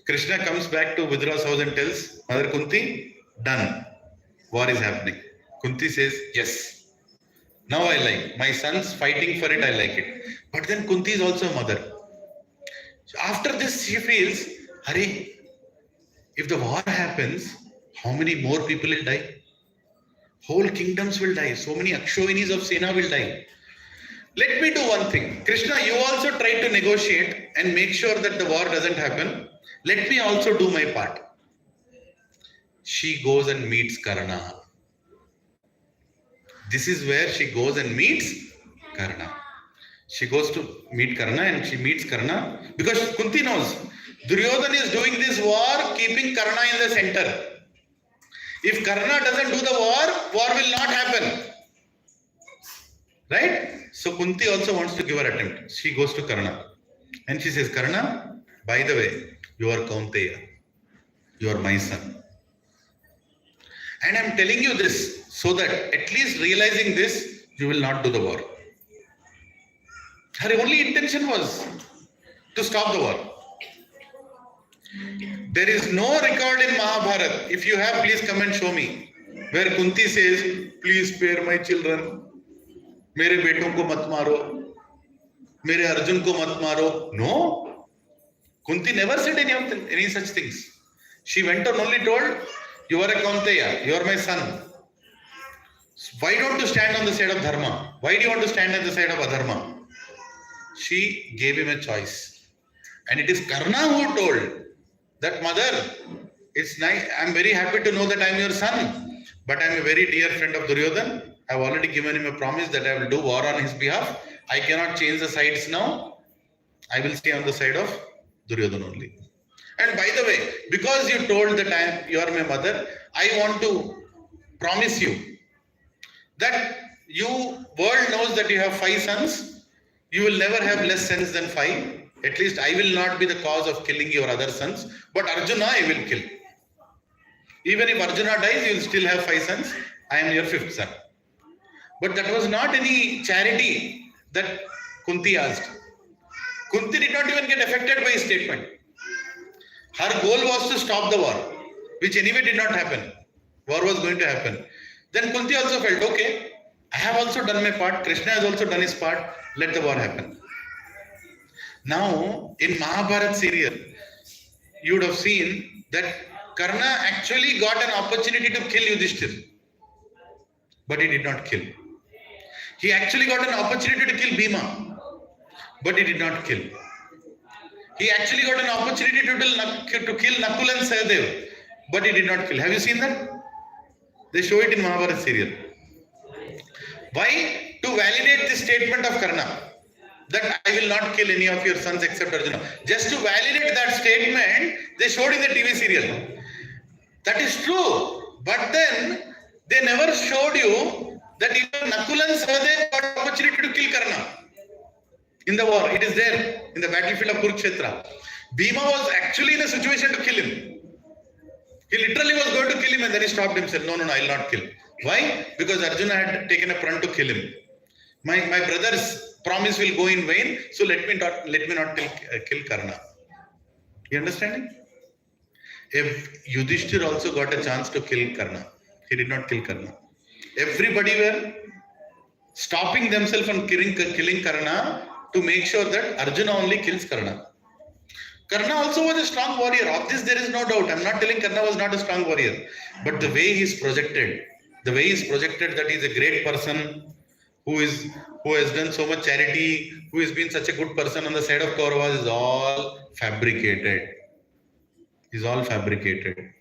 Krishna comes back to Vidura's house and tells Mother Kunti, done. War is happening. Kunti says, yes. Now I like. My son's fighting for it, I like it. But then Kunti is also a mother. So after this, she feels, Hari, if the war happens, how many more people will die? Whole kingdoms will die. So many Akshovinis of Sena will die. Let me do one thing. Krishna, you also tried to negotiate. and make sure that the war doesn't happen, let me also do my part. She goes and meets Karna. This is where she goes and meets Karna. She goes to meet Karna and she meets Karna because Kunti knows Duryodhana is doing this war keeping Karna in the center. If Karna doesn't do the war will not happen. Right? So Kunti also wants to give her attempt. She goes to Karna and she says, Karna, by the way, you are Kaunteya. You are my son. And I am telling you this so that at least realizing this, you will not do the war. Her only intention was to stop the war. There is no record in Mahabharata. If you have, please come and show me. Where Kunti says, please spare my children. मेरे बेटों को मत मारो, मेरे अर्जुन को मत मारो. No. Kunti never said any such things. She went on only told, you are a Kaunteya, you are my son. Why don't you stand on the side of Dharma? Why do you want to stand on the side of Adharma? She gave him a choice. And it is Karna who told that, mother, it's nice. I'm very happy to know that I'm your son. But I'm a very dear friend of Duryodhana. I've already given him a promise that I will do war on his behalf. I cannot change the sides now. I will stay on the side of Duryodhana only. And by the way, because you told that you are my mother, I want to promise you that world knows that you have 5 sons. You will never have less sons than 5. At least I will not be the cause of killing your other sons. But Arjuna I will kill. Even if Arjuna dies, you will still have 5 sons. I am your 5th son. But that was not any charity that Kunti asked. Kunti did not even get affected by his statement. Her goal was to stop the war, which anyway did not happen. War was going to happen. Then Kunti also felt, okay, I have also done my part. Krishna has also done his part. Let the war happen. Now, in Mahabharata serial, you would have seen that Karna actually got an opportunity to kill Yudhishthir. But he did not kill. He actually got an opportunity to kill Bhima. But he did not kill. He actually got an opportunity to kill Nakul and Sahadev. But he did not kill. Have you seen that? They show it in Mahabharata serial. Why? To validate the statement of Karna. That I will not kill any of your sons except Arjuna. Just to validate that statement, they showed in the TV serial. That is true. But then, they never showed you that even Nakul and Sahadev got opportunity to kill Karna. In the war, it is there in the battlefield of Kurukshetra. Bhima was actually in a situation to kill him. He literally was going to kill him and then he stopped himself. No, I will not kill. Why? Because Arjuna had taken a front to kill him. My brother's promise will go in vain, so let me not kill Karna. You understanding? If Yudhishthir also got a chance to kill Karna, he did not kill Karna. Everybody were stopping themselves from killing Karna to make sure that Arjuna only kills Karna. Karna also was a strong warrior. Of this there is no doubt. I'm not telling Karna was not a strong warrior. But the way he is projected that he is a great person who has done so much charity, who has been such a good person on the side of Kauravas is all fabricated. Is all fabricated.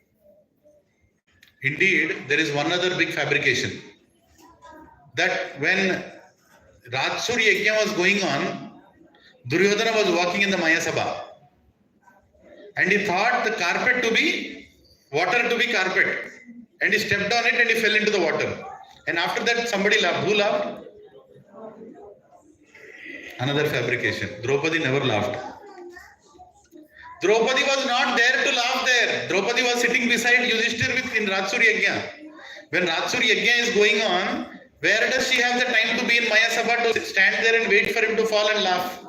Indeed, there is one other big fabrication. That when Rajsur Yajna was going on, Duryodhana was walking in the Maya Sabha. And he thought the carpet to be, water to be carpet. And he stepped on it and he fell into the water. And after that somebody laughed. Who laughed? Another fabrication. Draupadi never laughed. Draupadi was not there to laugh there. Draupadi was sitting beside Yudhishthir in Rajsur Yajna. When Rajsur Yajna is going on, where does she have the time to be in Maya Sabha to stand there and wait for him to fall and laugh?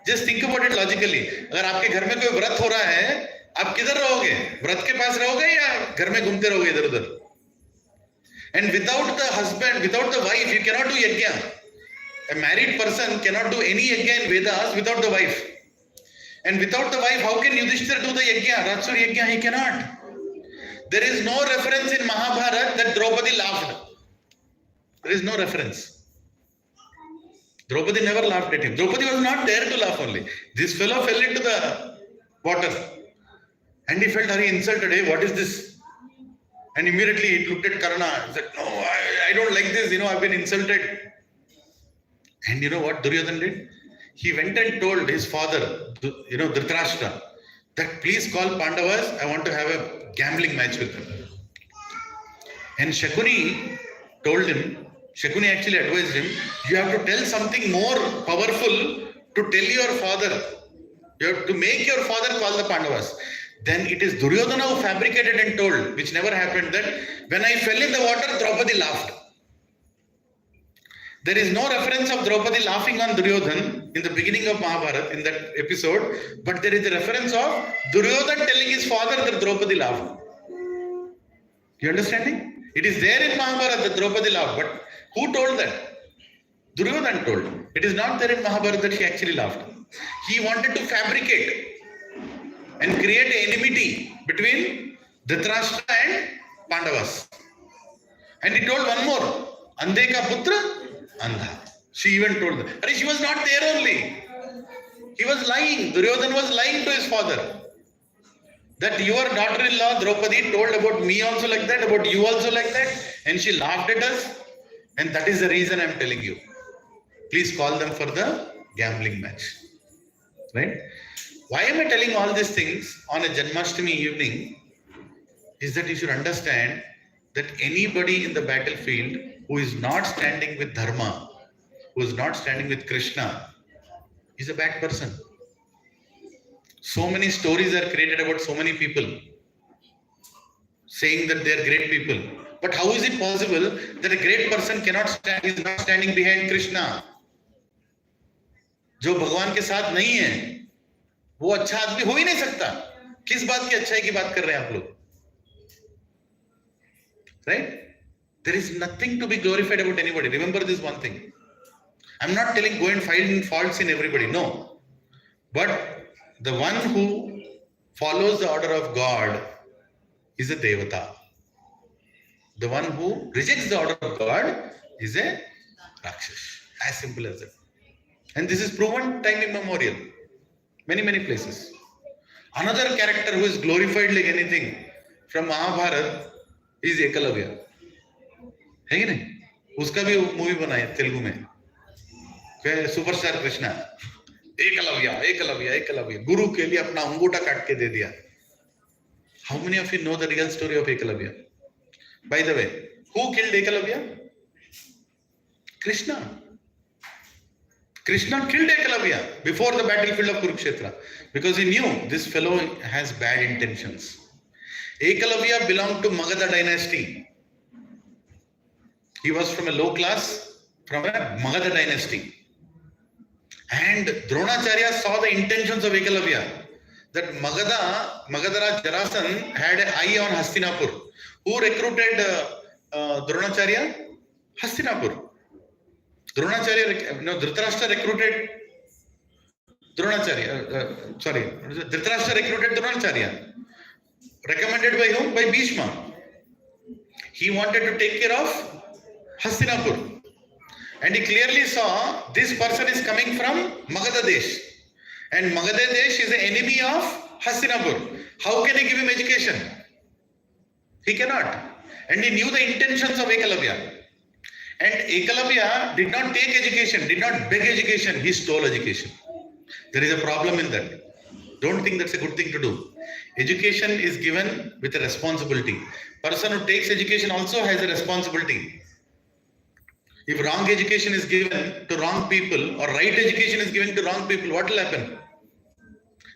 Just think about it logically. अगर आपके घर में कोई व्रत हो रहा है, आप किधर रहोगे? व्रत के पास रहोगे या घर में घूमते रहोगे इधर उधर? And without the husband, without the wife, you cannot do yajna. A married person cannot do any yajna in Vedas without the wife. And without the wife, how can Yudhishthir do the yajna? Rajsur yajna, he cannot. There is no reference in Mahabharata that Draupadi laughed. There is no reference. Draupadi never laughed at him. Draupadi was not there to laugh only. This fellow fell into the water. And he felt very insulted. Hey, what is this? And immediately he looked at Karna and said, no, I don't like this. I've been insulted. And you know what Duryodhana did? He went and told his father, Dhritarashtra, that please call Pandavas. I want to have a gambling match with them. And Shakuni actually advised him, you have to tell something more powerful to tell your father. You have to make your father call the Pandavas. Then it is Duryodhana who fabricated and told, which never happened, that when I fell in the water, Draupadi laughed. There is no reference of Draupadi laughing on Duryodhana in the beginning of Mahabharata in that episode, but there is a reference of Duryodhana telling his father that Draupadi laughed. You understanding? It is there in Mahabharata that Draupadi laughed, but who told that? Duryodhana told. It is not there in Mahabharata that she actually laughed. He wanted to fabricate and create an enmity between Dhritarashtra and Pandavas. And he told one more, Andhe ka putra, Andha. She even told them. She was not there only. He was lying. Duryodhana was lying to his father. That your daughter-in-law Draupadi told about me also like that, about you also like that, and she laughed at us. And that is the reason I am telling you. Please call them for the gambling match. Right? Why am I telling all these things on a Janmastami evening? Is that you should understand that anybody in the battlefield who is not standing with Dharma, who is not standing with Krishna, is a bad person. So many stories are created about so many people saying that they are great people. But how is it possible that a great person is not standing behind Krishna? जो भगवान के साथ नहीं है वो अच्छा आदमी हो ही नहीं सकता. किस बात की अच्छाई की बात कर रहे हैं आप लोग? Right? There is nothing to be glorified about anybody. Remember this one thing. I'm not telling go and find faults in everybody. No. But the one who follows the order of God is a Devata. The one who rejects the order of God is a Rakshas. As simple as that. And this is proven time immemorial. Many, many places. Another character who is glorified like anything from Mahabharata is Ekalavya. है कि नहीं? उसका भी movie बना है तेलुगु में. Superstar Krishna. Eklavya गुरु के लिए अपना अंगूठा काट के दे दिया. How many of you know the real story of Ekalavya? By the way, who killed Ekalavya? Krishna. Krishna killed Ekalavya before the battlefield of Kurukshetra because he knew this fellow has bad intentions. Ekalavya belonged to Magadha dynasty. He was from a low class, from a Magadha dynasty. And Dronacharya saw the intentions of Ekalavya. That Magadha Jarasan had an eye on Hastinapur. Who recruited Dronacharya? Hastinapur. Dhritarashtra recruited Dhritarashtra recruited Dronacharya. Recommended by whom? By Bhishma. He wanted to take care of Hastinapur. And he clearly saw this person is coming from Magadha Desh. And Magadha Desh is the enemy of Hastinapur. How can he give him education? He cannot. And he knew the intentions of Ekalavya. And Ekalavya did not take education, did not beg education, he stole education. There is a problem in that. Don't think that's a good thing to do. Education is given with a responsibility. Person who takes education also has a responsibility. If wrong education is given to wrong people or right education is given to wrong people, what will happen?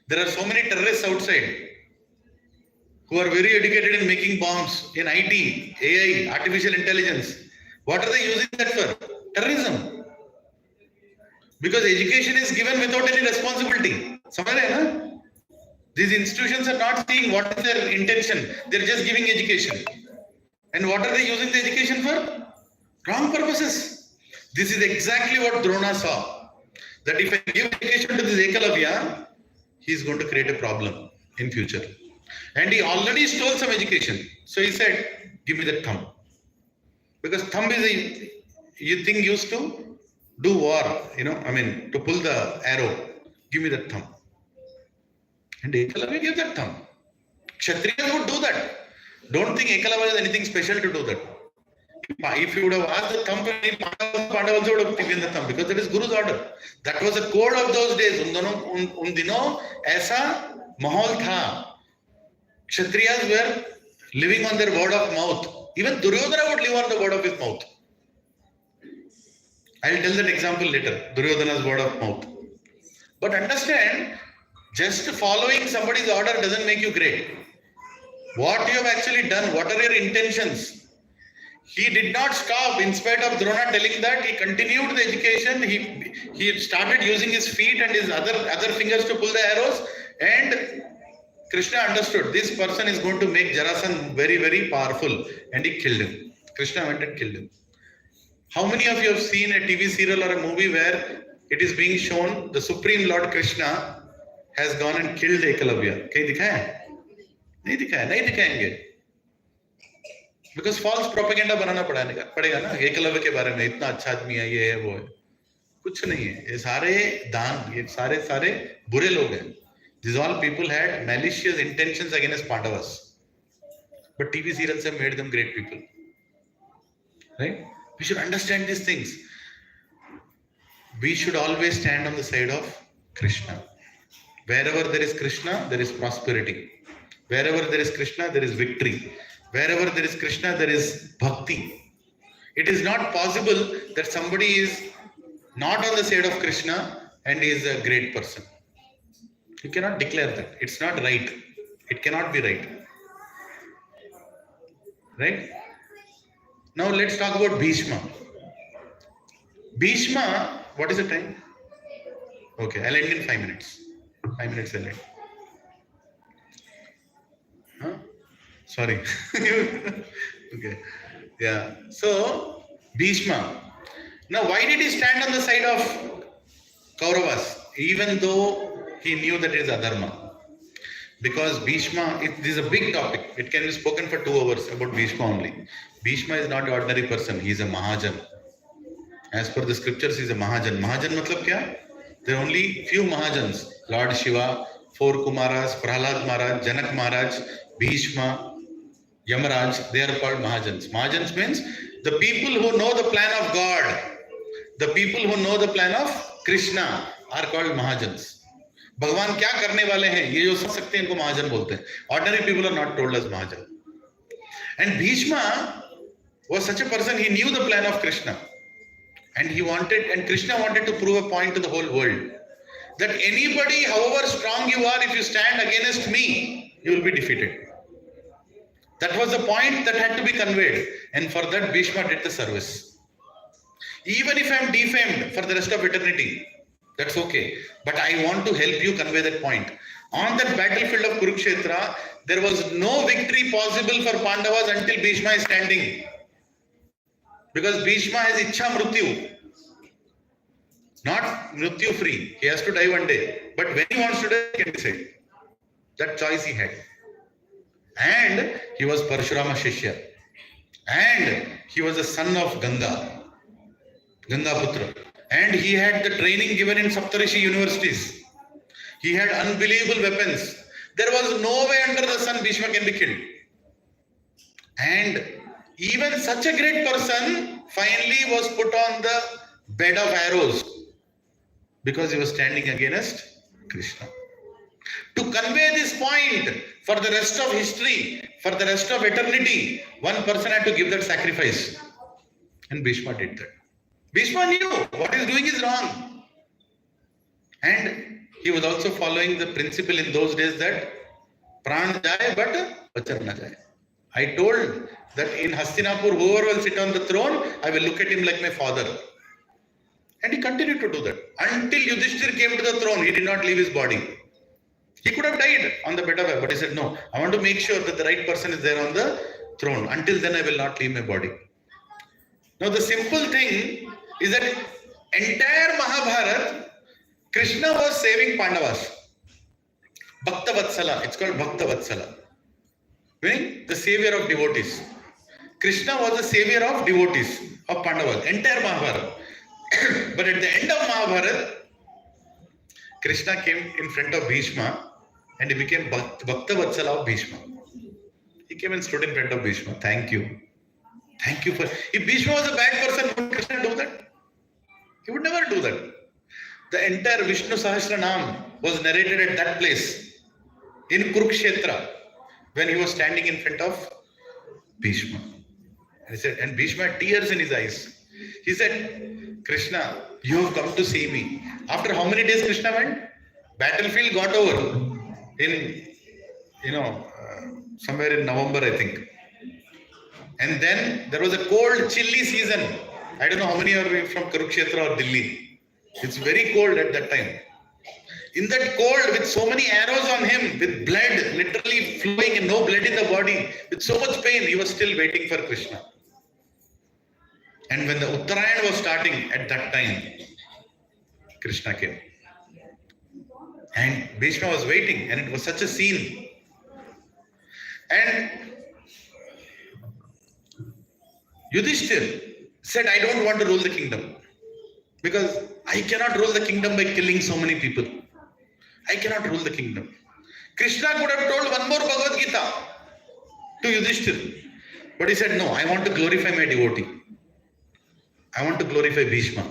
There are so many terrorists outside who are very educated in making bombs, in IT, AI, artificial intelligence. What are they using that for? Terrorism. Because education is given without any responsibility. These institutions are not seeing what is their intention. They are just giving education. And what are they using the education for? Wrong purposes. This is exactly what Drona saw. That if I give education to this Ekalavya, he is going to create a problem in future. And he already stole some education. So he said, give me that thumb. Because thumb is a thing used to do war, to pull the arrow, give me that thumb. And Ekalavya gave that thumb. Kshatriyas would do that. Don't think Ekalavya has anything special to do that. If you would have asked the thumb, Pandavas also would have given the thumb because that is Guru's order. That was the code of those days. उन दिनों ऐसा माहौल था. Kshatriyas were living on their word of mouth. Even Duryodhana would live on the word of his mouth. I will tell that example later. Duryodhana's word of mouth. But understand, just following somebody's order doesn't make you great. What you have actually done, what are your intentions? He did not stop in spite of Drona telling that. He continued the education. He started using his feet and his other fingers to pull the arrows. And Krishna understood this person is going to make Jarasandha very, very powerful. And he killed him. Krishna went and killed him. How many of you have seen a TV serial or a movie where it is being shown the Supreme Lord Krishna has gone and killed Ekalavya? कहीं दिखा है? नहीं दिखा है, नहीं दिखाएंगे. Because false propaganda बनाना पड़ेगा ना. एकलव्य के बारे में इतना अच्छा आदमी है, ये है वो है. कुछ नहीं है. ये सारे बुरे लोग हैं. These all people had malicious intentions against Pandavas. But TV serials have made them great people. Right? We should understand these things. We should always stand on the side of Krishna. Wherever there is Krishna, there is prosperity. Wherever there is Krishna, there is victory. Wherever there is Krishna, there is bhakti. It is not possible that somebody is not on the side of Krishna and is a great person. You cannot declare that. It's not right. It cannot be right. Right? Now let's talk about Bhishma. Bhishma, what is the time? Okay, I'll end in 5 minutes. 5 minutes I'll end. Huh? Sorry. Okay. Yeah. So, Bhishma. Now, why did he stand on the side of Kauravas? Even though he knew that it is adharma. Because Bhishma, this is a big topic. It can be spoken for 2 hours about Bhishma only. Bhishma is not an ordinary person. He is a Mahajan. As per the scriptures, he is a Mahajan. Mahajan matlab kya? There are only few Mahajans. Lord Shiva, 4 Kumaras, Prahlad Maharaj, Janak Maharaj, Bhishma, Yamaraj, they are called Mahajans. Mahajans means the people who know the plan of God. The people who know the plan of Krishna are called Mahajans. भगवान क्या करने वाले हैं ये जो समझ सकते हैं इनको महाजन बोलते हैं. Ordinary people are not told as Mahajan. And Bhishma was such a person, he knew the plan of Krishna. And Krishna wanted to prove a point to the whole world. That anybody, however strong you are, if you stand against me, you will be defeated. That was the point that had to be conveyed. And for that, Bhishma did the service. Even if I am defamed for the rest of eternity, that's okay. But I want to help you convey that point. On that battlefield of Kurukshetra, there was no victory possible for Pandavas until Bhishma is standing. Because Bhishma has Ichha Mrityu. Not Mrityu free. He has to die one day. But when he wants to die, he can decide. That choice he had. And he was Parashurama Shishya. And he was the son of Ganga Putra. And he had the training given in Saptarishi universities. He had unbelievable weapons. There was no way under the sun Bhishma can be killed. And even such a great person finally was put on the bed of arrows because he was standing against Krishna. To convey this point for the rest of history, for the rest of eternity, one person had to give that sacrifice. And Bhishma did that. Bhishma knew what he is doing is wrong. And he was also following the principle in those days that pran jaye but vachan na jaye. I told that in Hastinapur, whoever will sit on the throne, I will look at him like my father. And he continued to do that. Until Yudhishthir came to the throne, he did not leave his body. He could have died on the bed of earth, but he said, no, I want to make sure that the right person is there on the throne. Until then, I will not leave my body. Now, the simple thing is that entire Mahabharata, Krishna was saving Pandavas. Bhakta Vatsala, it's called Bhakta Vatsala. Meaning the savior of devotees. Krishna was the savior of devotees, of Pandavas. Entire Mahabharata. But at the end of Mahabharata, Krishna came in front of Bhishma and he became Bhakta Vatsala of Bhishma. He came and stood in front of Bhishma. Thank you. Thank you for. If Bhishma was a bad person, would Krishna do that? He would never do that. The entire Vishnu Sahasranam was narrated at that place in Kurukshetra when he was standing in front of Bhishma. And he said, and Bhishma had tears in his eyes. He said, Krishna, you have come to see me. After how many days Krishna went? Battlefield got over in, somewhere in November, I think. And then there was a cold, chilly season. I don't know how many are from Kurukshetra or Delhi. It's very cold at that time. In that cold, with so many arrows on him, with blood literally flowing and no blood in the body, with so much pain, he was still waiting for Krishna. And when the Uttarayan was starting at that time, Krishna came. And Bhishma was waiting, and it was such a scene. And Yudhishthir said, I don't want to rule the kingdom because I cannot rule the kingdom by killing so many people. I cannot rule the kingdom. Krishna could have told one more Bhagavad Gita to Yudhishthir, but he said, no, I want to glorify my devotee. I want to glorify Bhishma.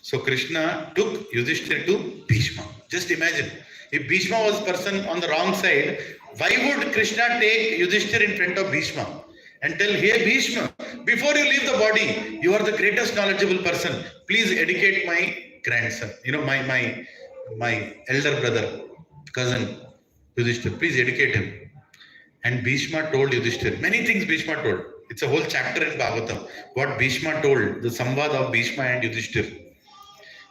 So Krishna took Yudhishthir to Bhishma. Just imagine, if Bhishma was a person on the wrong side, why would Krishna take Yudhishthir in front of Bhishma and tell, hey Bhishma, before you leave the body, you are the greatest knowledgeable person. Please educate my grandson, my elder brother, cousin Yudhishthir. Please educate him. And Bhishma told Yudhishthir, many things Bhishma told. It's a whole chapter in Bhagavatam. What Bhishma told, the Samvad of Bhishma and Yudhishthir.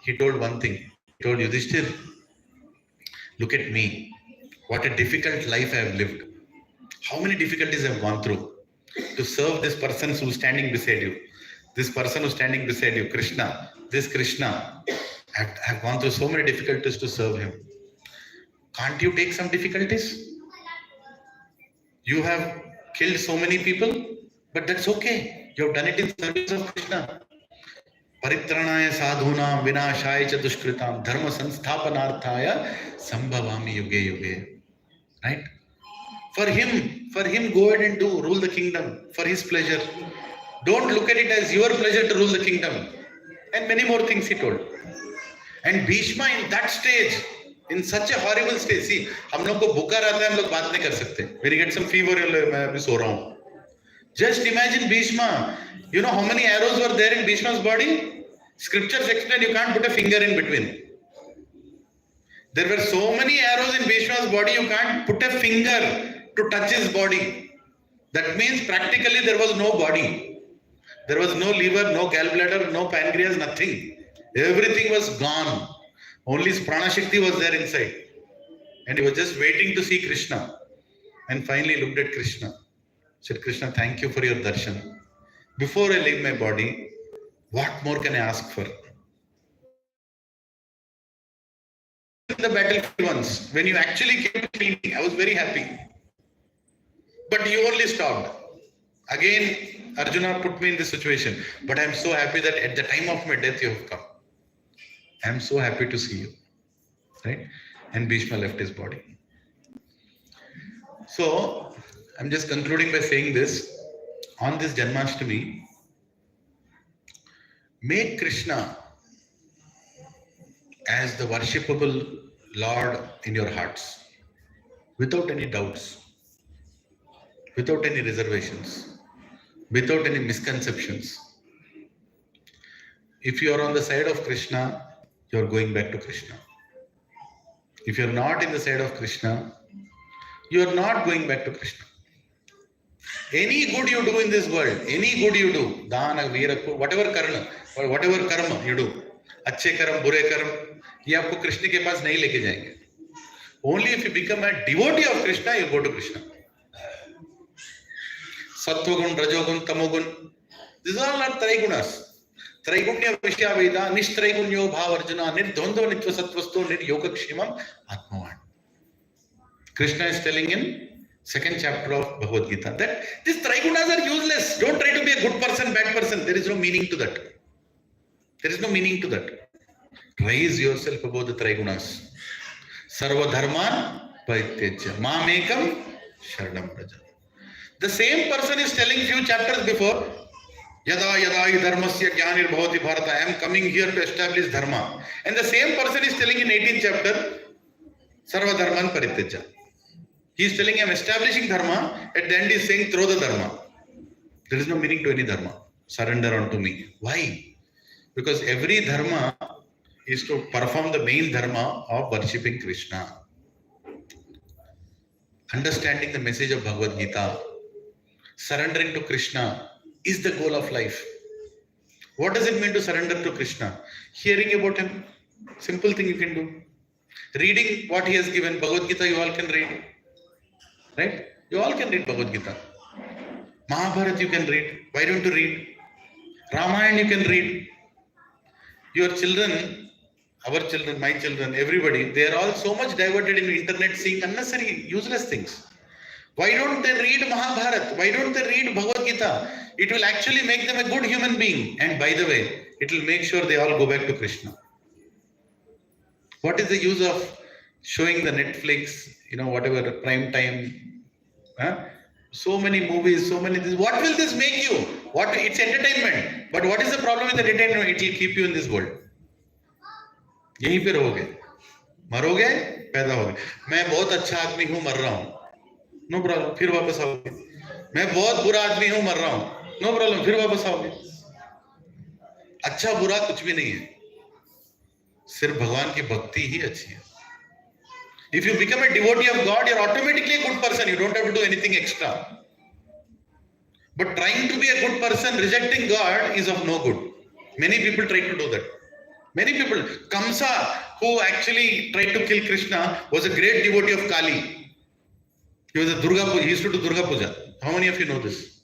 He told one thing. He told Yudhishthir, look at me. What a difficult life I have lived. How many difficulties I have gone through to serve this person who's standing beside you. This person who's standing beside you, Krishna. This Krishna. I have gone through so many difficulties to serve him. Can't you take some difficulties? You have killed so many people, but that's okay. You have done it in service of Krishna. Paritranaya sadhunam vinashaya cha dushkritam dharma sansthapanarthaya sambhavami yuge yuge. Right? For him go ahead and rule the kingdom for his pleasure. Don't look at it as your pleasure to rule the kingdom. And many more things he told. And Bhishma in that stage, in such a horrible stage, see, हम लोग को बुखार आता है, हम लोग बात नहीं कर सकते. When you get some fever, मैं अभी सो रहा हूँ. Just imagine Bhishma. You know how many arrows were there in Bhishma's body? Scriptures explain you can't put a finger in between. There were so many arrows in Bhishma's body, you can't put a finger to touch his body. That means practically there was no body. There was no liver, no gallbladder, no pancreas, nothing. Everything was gone. Only his prana shakti was there inside. And he was just waiting to see Krishna. And finally looked at Krishna. Said, Krishna, thank you for your darshan. Before I leave my body, what more can I ask for? In the battlefield once, when you actually came to me, I was very happy. But you only stopped. Again, Arjuna put me in this situation. But I am so happy that at the time of my death you have come. I am so happy to see you. Right? And Bhishma left his body. So, I'm just concluding by saying this. On this Janmastami, make Krishna as the worshipable Lord in your hearts, without any doubts, without any reservations, without any misconceptions. If you are on the side of Krishna, you are going back to Krishna. If you are not in the side of Krishna, you are not going back to Krishna. Any good you do in this world, any good you do, dana, veera, whatever karma you do, अच्छे कर्म, बुरे कर्म, ये आपको कृष्ण के पास नहीं लेके जाएंगे. Only if you become a devotee of Krishna, you go to Krishna. Sattvagun, Rajogun, Tamogun, these are all not Traigunas. Traigunya Vishya Veda, Nishtraigunya Bhavarjuna, Nirdhondva Nitva Sattvasto, Niryogakshimam, Atmavan. Krishna is telling in second chapter of Bhagavad Gita that these Traigunas are useless. Don't try to be a good person, bad person. There is no meaning to that. There is no meaning to that. Raise yourself above the Trigunas. Sarva dharman parityajya. Mamekam sharanam praja. The same person is telling few chapters before, Yada yada hi dharmasya jnanir bhavati bharata. I am coming here to establish dharma. And the same person is telling in 18th chapter, Sarva dharman parityajya. He is telling I am establishing dharma. At the end he is saying throw the dharma. There is no meaning to any dharma. Surrender unto me. Why? Because every dharma is to perform the main dharma of worshipping Krishna. Understanding the message of Bhagavad Gita, surrendering to Krishna is the goal of life. What does it mean to surrender to Krishna? Hearing about him, simple thing you can do. Reading what he has given, Bhagavad Gita you all can read. Right? You all can read Bhagavad Gita. Mahabharata you can read. Why don't you read? Ramayana you can read. Your children, our children, my children, everybody, they are all so much diverted in the internet seeing unnecessary, useless things. Why don't they read Mahabharata? Why don't they read Bhagavad Gita? It will actually make them a good human being. And by the way, it will make sure they all go back to Krishna. What is the use of showing the Netflix, whatever, prime time? So many movies, so many things. What will this make you? It's entertainment. But what is the problem with entertainment? It will keep you in this world. यहीं पे रहोगे, मरोगे, पैदा होगे. मैं बहुत अच्छा आदमी हूँ, मर रहा हूँ. नो प्रॉब्लम, फिर वापस आओगे. मैं बहुत बुरा आदमी हूँ, मर रहा हूँ. नो प्रॉब्लम, फिर वापस आओगे. अच्छा बुरा कुछ भी नहीं है. सिर्फ भगवान की भक्ति ही अच्छी है. If you become a devotee of God, you are automatically a good person. You don't have to do anything extra. But trying to be a good person, rejecting God is of no good. Many people try to do that. Many people. Kamsa, who actually tried to kill Krishna, was a great devotee of Kali. He was a Durga Puja. He used to do Durga Puja. How many of you know this?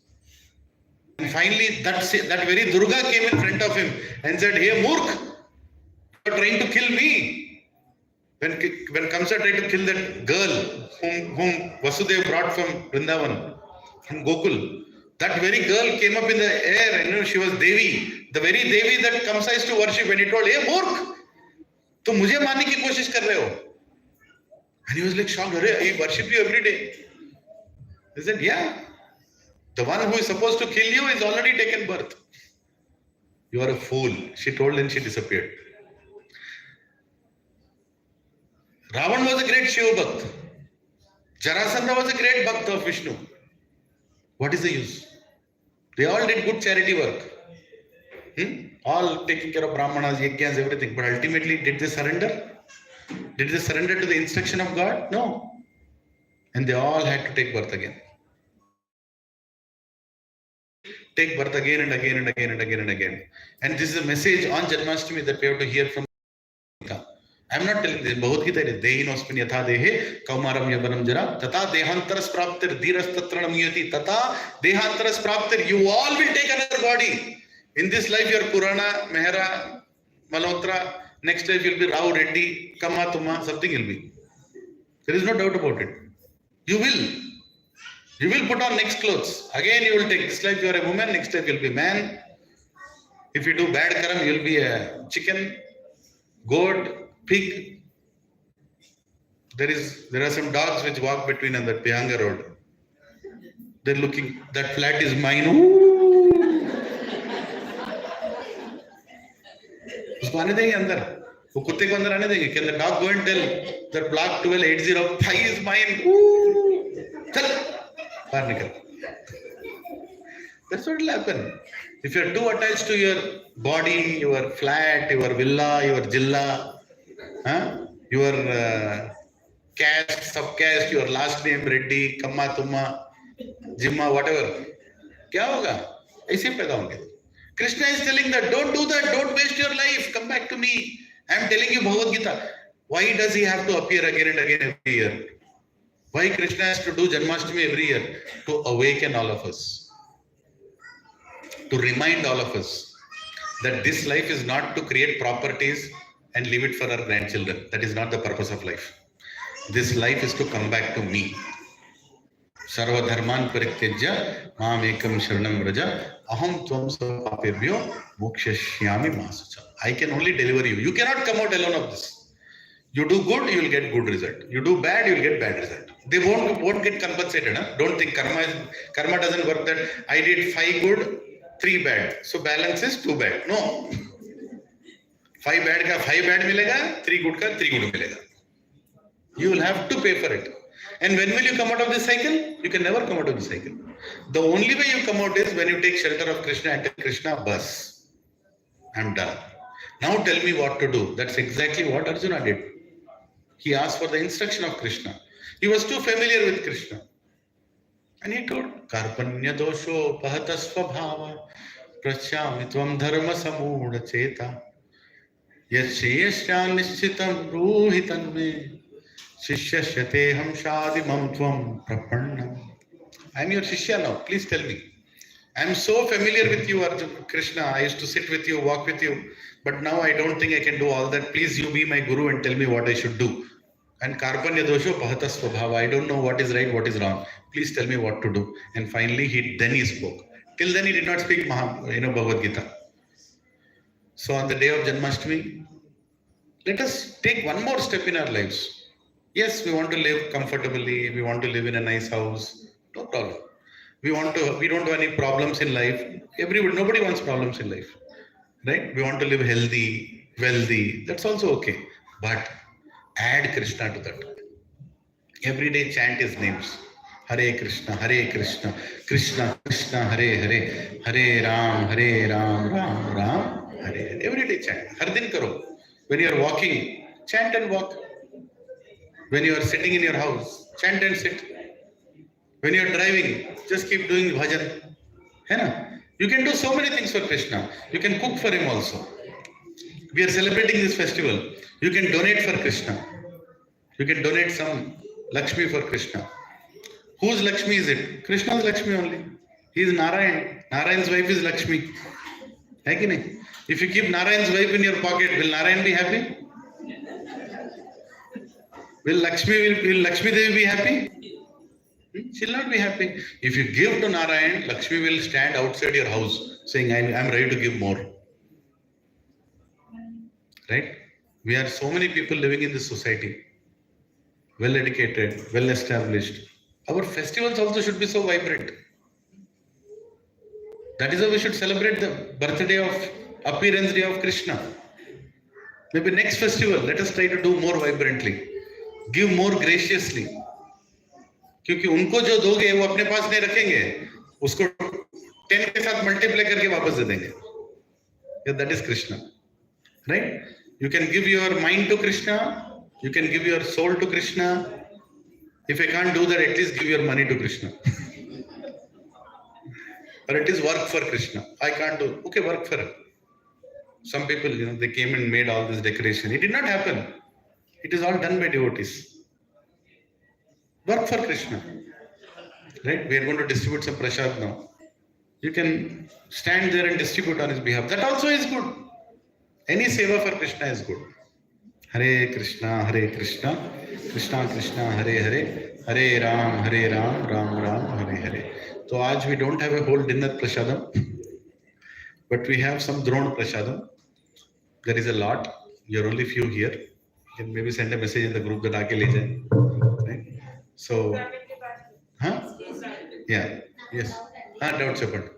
And finally, that very Durga came in front of him and said, "Hey, Murk, you are trying to kill me." When Kamsa tried to kill that girl whom Vasudev brought from Vrindavan, from Gokul, that very girl came up in the air, and she was Devi, the very Devi that Kamsa used to worship, and he told, "Hey, Murk, तुम मुझे मारने की कोशिश कर रहे हो?" And he was like shocked. I worship you every day. He said, "Yeah, the one who is supposed to kill you is already taken birth. You are a fool," she told, and she disappeared. Ravan was a great Shiva Bhakt. Jarasandha was a great Bhakt of Vishnu. What is the use? They all did good charity work. All taking care of Brahmanas, Yajnas, everything. But ultimately, did they surrender? Did they surrender to the instruction of God? No. And they all had to take birth again. Take birth again and again and again and again and again. And this is a message on Janmastami that we have to hear from Gita. I am not telling this. Bhagavad Gita is Dehinosmin yatha dehe kaumaram yavanam jara tata dehantaras praptir dhiras tatranam yati tata dehantaras praptir. You all will take another body. In this life you are Purana, Mehra, Malhotra. Next life you will be Rao, Reddy, Kama, Tuma, something will be. There is no doubt about it. You will put on next clothes. Again you will take. This life you are a woman, next life you will be man. If you do bad karam, you will be a chicken, goat, pig. There are some dogs which walk between on that Pihanga road. They're looking, that flat is mine. उसको आने देंगे अंदर, वो कुत्ते को अंदर आने देंगे. Can the dog go and tell that block 1280 thigh is mine? चल बाहर निकल. That's what will happen. If you are too attached to your body, your flat, your villa, your jilla, your caste, subcaste, your last name Reddy, Kamma, Tumma, Jimma, whatever, क्या होगा? ऐसे पैदा होंगे. Krishna is telling that don't do that, don't waste your life, come back to me. I am telling you Bhagavad Gita. Why does he have to appear again and again every year? Why Krishna has to do Janmastami every year? To awaken all of us. To remind all of us that this life is not to create properties and leave it for our grandchildren. That is not the purpose of life. This life is to come back to me. सर्वधर्मान् परित्यज्य माम् एकं शरणं व्रज अहं त्वं सर्वपापेभ्यो मोक्षयिष्यामि मा शुचः. I can only deliver you. You cannot come out alone of this. You do good, you will get good result. You do bad, you will get bad result. They won't get compensated. Huh? Don't think karma doesn't work that I did 5 good, 3 bad. So balance is 2 bad. No. 5 bad का 5 bad मिलेगा, 3 good का 3 good मिलेगा. You will have to pay for it. And when will you come out of this cycle? You can never come out of this cycle. The only way you come out is when you take shelter of Krishna and tell Krishna, bas, I'm done. Now tell me what to do. That's exactly what Arjuna did. He asked for the instruction of Krishna. He was too familiar with Krishna. And he told, Karpanya dosho pahatasva bhava prachyami tvam dharma samudha cheta yasheshya nishchitam ruhitan me Shishya teham shadimam tvam prapannam. I am your Shishya now. Please tell me. I am so familiar with you, Arjuna, Krishna. I used to sit with you, walk with you. But now I don't think I can do all that. Please, you be my guru and tell me what I should do. And Karpanya dosho pahatasva bhava. I don't know what is right, what is wrong. Please tell me what to do. And finally, he spoke. Till then, he did not speak Bhagavad Gita. So on the day of Janmastami, let us take one more step in our lives. Yes, we want to live comfortably. We want to live in a nice house. No problem. We don't want any problems in life. Nobody wants problems in life. Right? We want to live healthy, wealthy. That's also okay. But add Krishna to that. Every day chant his names. Hare Krishna, Krishna Krishna, Hare Hare, Hare Ram, Ram Ram, Hare Hare. Every day chant. Har din karo. When you are walking, chant and walk. When you are sitting in your house, chant and sit. When you are driving, just keep doing bhajan. You can do so many things for Krishna. You can cook for him also. We are celebrating this festival. You can donate for Krishna. You can donate some Lakshmi for Krishna. Whose Lakshmi is it? Krishna's Lakshmi only. He is Narayan. Narayan's wife is Lakshmi. If you keep Narayan's wife in your pocket, will Narayan be happy? Will Lakshmi Devi be happy? She will not be happy. If you give to Narayan, Lakshmi will stand outside your house saying, I'm ready to give more. Right? We are so many people living in this society. Well educated, well established. Our festivals also should be so vibrant. That is how we should celebrate the birthday of appearance day of Krishna. Maybe next festival, let us try to do more vibrantly. Give more graciously. क्योंकि उनको जो दोगे वो अपने पास नहीं रखेंगे, उसको 10 के साथ मल्टीप्लाई करके वापस दे देंगे. That is Krishna, right? You can give your mind to Krishna, you can give your soul to Krishna. If I can't do that, at least give your money to Krishna. Or at least work for Krishna. I can't do. Okay, work for him. Some people, they came and made all this decoration. It did not happen. It is all done by devotees. Work for Krishna. Right? We are going to distribute some prasad now. You can stand there and distribute on his behalf. That also is good. Any seva for Krishna is good. Hare Krishna, Krishna Krishna, Hare Hare, Hare Ram, Ram Ram, Hare Hare. So आज we don't have a whole dinner prasadam, but we have some drone prasadam. There is a lot. You're only few here. You can maybe send a message in the group that आके ले जाए. Right? So, yeah, yes. Doubt చెప్పండి.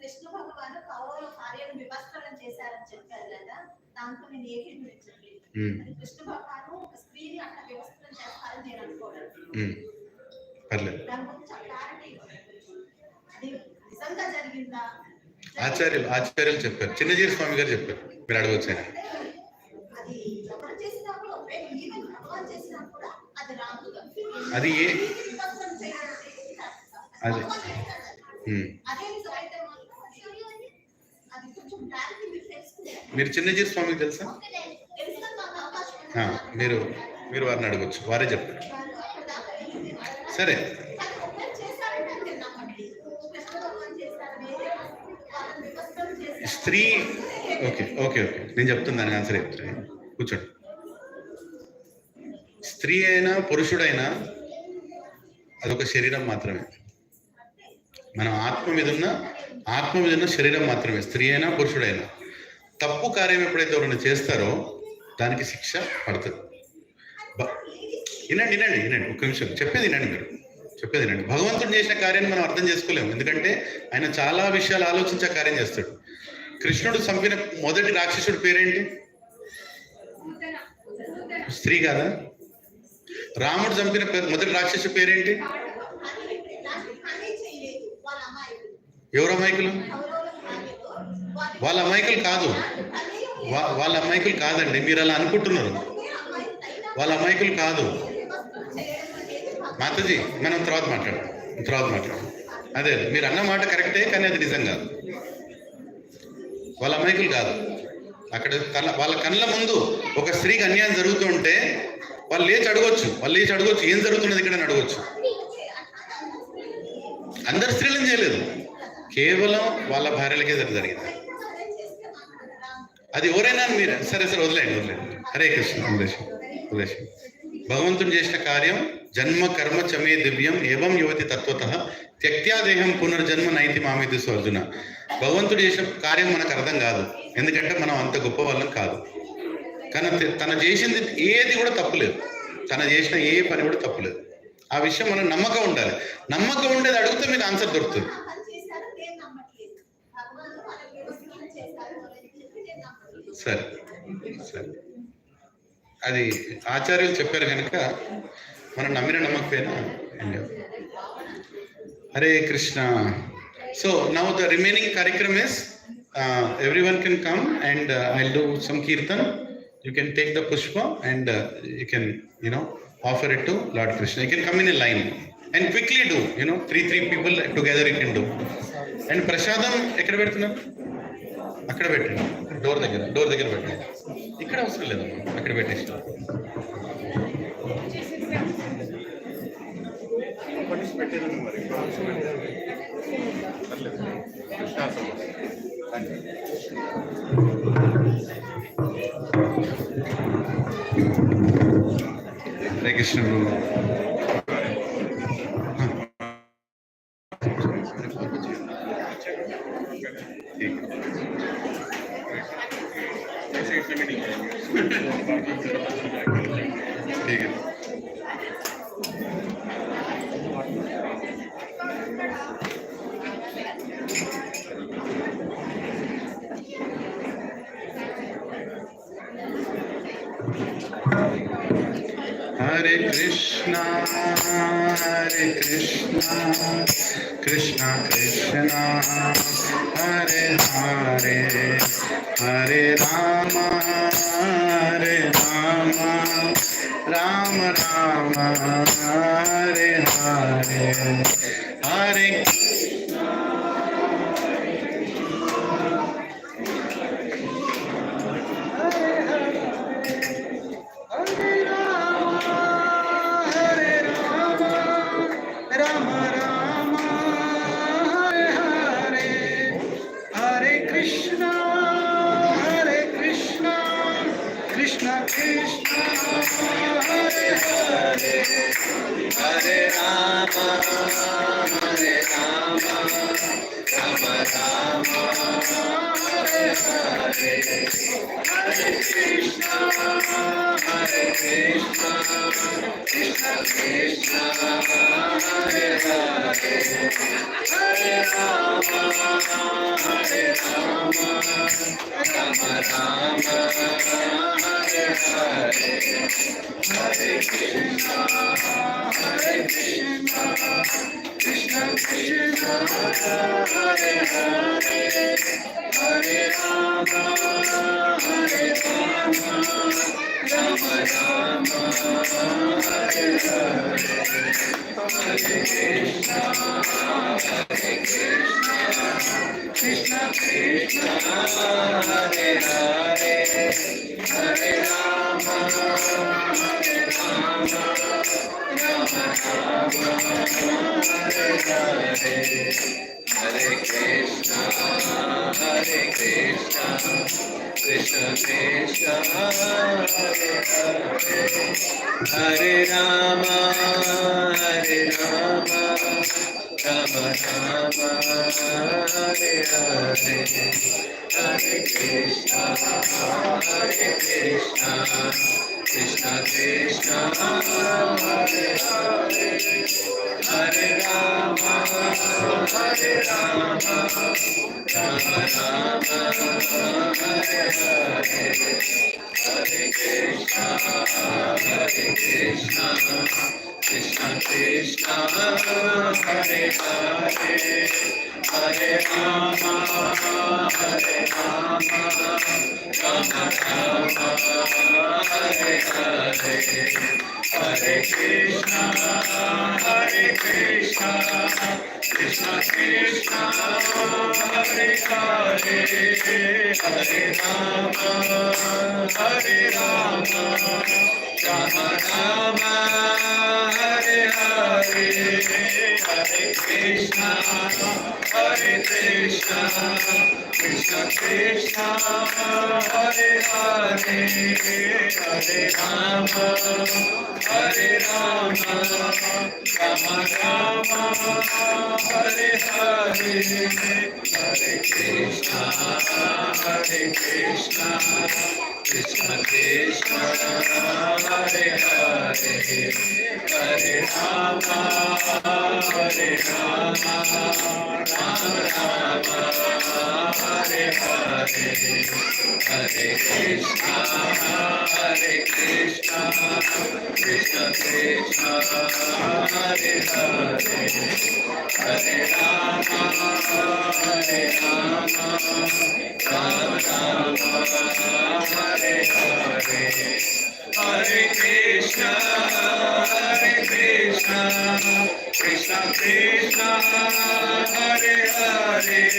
కృష్ణ భగవాను కౌరవ భార్యను వివస్త్రం చేశారని చెప్పారు కదా, దాంతో నేను ఏకీభవించట్లేదు. కృష్ణ భగవాను ఒక స్త్రీని అట్లా వివస్త్రం చేస్తారని నేను అనుకోవడం. పర్లేదు. దాని గురించి క్లారిటీ అది నిజంగా జరిగిందా? ఆచార్యులు చెప్పారు. చిన్నజీర స్వామి గారు చెప్పారు. మీరు అడగవచ్చు. అది ఎవరు చేసినా కూడా ఈవెన్ భగవాన్ చేసినా కూడా అది రాదు. అది ఏ వివస్త్రం చేయాలి అది అదే నిజమైతే అది కొంచెం క్లారిటీ మీరు తెలుసుకుంటారు. మీరు చిన్నజీర స్వామికి తెలుసా? మీరు వారిని అడగచ్చు, వారే చెప్పారు. సరే, స్త్రీ ఓకే నేను చెప్తాను, దానికి ఆన్సర్ చెప్తాను. కూర్చోండి. స్త్రీ అయినా పురుషుడైనా అదొక శరీరం మాత్రమే. మనం ఆత్మ మీద ఉన్న శరీరం మాత్రమే, స్త్రీ అయినా పురుషుడైనా. తప్పు కార్యం ఎప్పుడైతే ఎవరైనా చేస్తారో దానికి శిక్ష పడుతుంది. వినండి వినండి వినండి, ఒక్క నిమిషం చెప్పేది వినండి, మీరు చెప్పేది వినండి. భగవంతుడు చేసిన కార్యాన్ని మనం అర్థం చేసుకోలేము, ఎందుకంటే ఆయన చాలా విషయాలు ఆలోచించే కార్యం చేస్తాడు. కృష్ణుడు చంపిన మొదటి రాక్షసుడి పేరేంటి? స్త్రీ కాదా? రాముడు చంపిన మొదటి రాక్షసుడి పేరేంటి? ఎవరు అమాయకులు? వాళ్ళ అమాయకులు కాదు, వాళ్ళ అమాయకులు కాదండి, మీరు అలా అనుకుంటున్నారు. వాళ్ళ అమాయకులు కాదు మాతాజీ, మనం తర్వాత మాట్లాడదాం. అదే మీరు అన్న మాట కరెక్టే, కానీ అది నిజం కాదు. వాళ్ళ అమాయకులు కాదు. అక్కడ వాళ్ళ కళ్ళ ముందు ఒక స్త్రీకి అన్యాయం జరుగుతూ ఉంటే వాళ్ళు లేచి అడగొచ్చు, ఏం జరుగుతున్నది ఇక్కడ అని అడగొచ్చు. అందరు స్త్రీలను చేయలేదు, కేవలం వాళ్ళ భార్యలకే జరిగింది. అది ఎవరైనా మీరు సరే వదిలేండి. హరే కృష్ణ. ఉద్దేశం భగవంతుడు చేసిన కార్యం జన్మ కర్మ చమే దివ్యం ఏవం యువతి తత్వతః త్యక్త్యా దేహం పునర్జన్మ నైతి మామితి అర్జున. భగవంతుడు చేసిన కార్యం మనకు అర్థం కాదు, ఎందుకంటే మనం అంత గొప్ప వాళ్ళం కాదు. కానీ తన చేసింది ఏది కూడా తప్పులేదు, తన చేసిన ఏ పని కూడా తప్పులేదు. ఆ విషయం మనం నమ్మకం ఉండాలి. నమ్మకం ఉండేది అడిగితే మీకు ఆన్సర్ దొరుకుతుంది. సరే అది ఆచార్యులు చెప్పారు కనుక మనం నమ్మిన నమ్మకపోయినా. Hare Krishna. So now the remaining కార్యక్రమ్ is everyone can come and I'll do some kirtan. You can take the pushpa and you can offer it to Lord Krishna. You can come in a line and quickly do, three people together you can do. And prasadam ekkada పెడుతున్నారు? అక్కడ పెట్టండి, door దగ్గర పెట్టండి. ఇక్కడ అవసరం లేదమ్మా, అక్కడ పెట్టేసి. Hare Krishna. Hare Krishna, Krishna Krishna, Hare Hare, Hare Rama, Rama Rama, Hare Hare, Hare Hare Krishna, Krishna Krishna, Hare Hare, Hare Rama, Rama Rama, Hare Hare, Hare Krishna, Krishna Krishna, Hare Hare, Hare Rama, Rama Rama, Hare Hare, Hare Krishna, Krishna Krishna, Hare Hare, Hare Rama, Rama Rama, Hare Hare, Hare Krishna, Krishna Krishna, Hare Hare, Hare Rama, Rama Rama, Hare Hare, Hare Krishna, Krishna Krishna, Hare Hare, Hare Rama, Rama Rama, Hare Hare, Hare Krishna, Krishna Krishna, Hare Hare, Hare Rama, Rama Rama, Hare Hare, Hare Krishna, Krishna Krishna, Hare Hare, Hare Rama, Rama Rama, Hare Hare, Hare Krishna, Krishna Krishna, Hare Hare,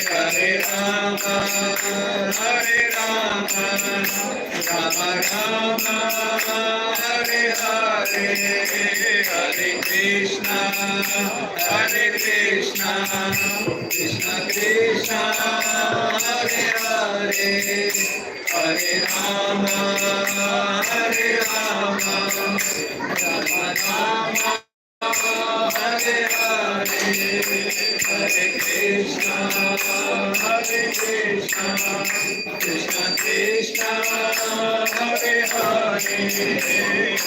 Hare Rama, Rama Rama, Hare Hare, Hare Krishna, Krishna Krishna, Hare Hare, Hare Rama, Rama Rama, Hare Hare, Hare Krishna, Krishna Krishna, Hare Hare,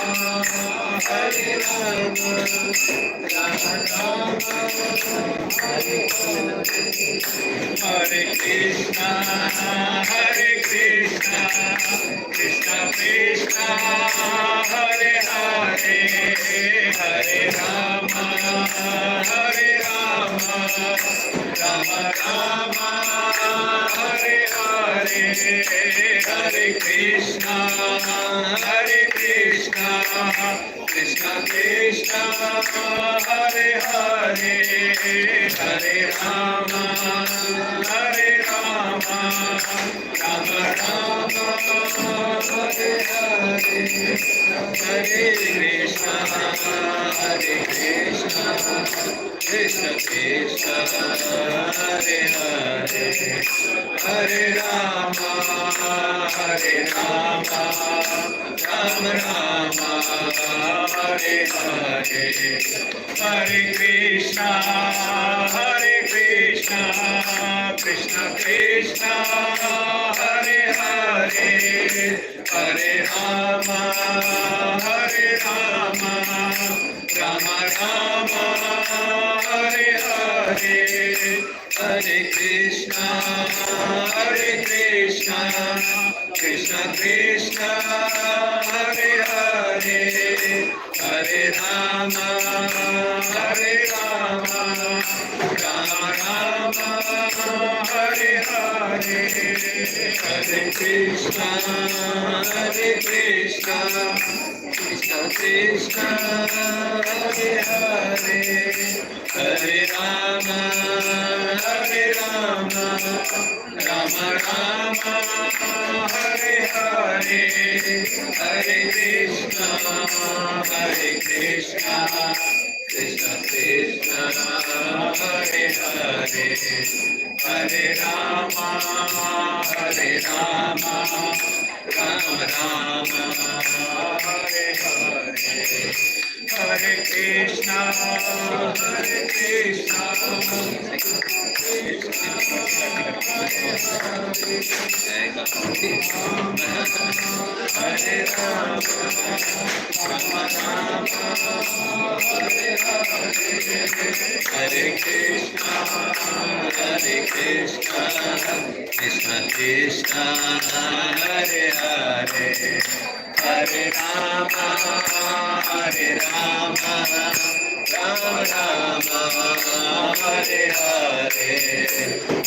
Hare Rama, Rama Rama, Hare Krishna, Krishna Krishna, Hare Hare, Hare Rama, Rama Rama, Hare Hare, Hare Krishna, Krishna Krishna, Hare Hare, Hare Rama, Rama Rama, Hare Hare, Hare Krishna, Krishna Krishna, Hare Hare, Hare Rama, Rama Rama, Hare Hare, Hare Krishna, Krishna Krishna, Hare Hare, Hare Rama, Rama Rama, Hare Hare, Hare Krishna, Krishna Krishna, Hare Hare, Hare Rama, Rama Rama, Hare Hare, Hare Krishna, Krishna Krishna, Hare Hare, Hare Rama, Rama Rama, Hare Hare, Hare Krishna, Krishna Krishna Hare Hare Hare Rama Hare Rama Rama Rama Hare Hare Hare Krishna Krishna Hare Rama Rama Rama Hare Krishna Krishna Krishna Hare Hare Hare Rama Rama Rama Hare Hare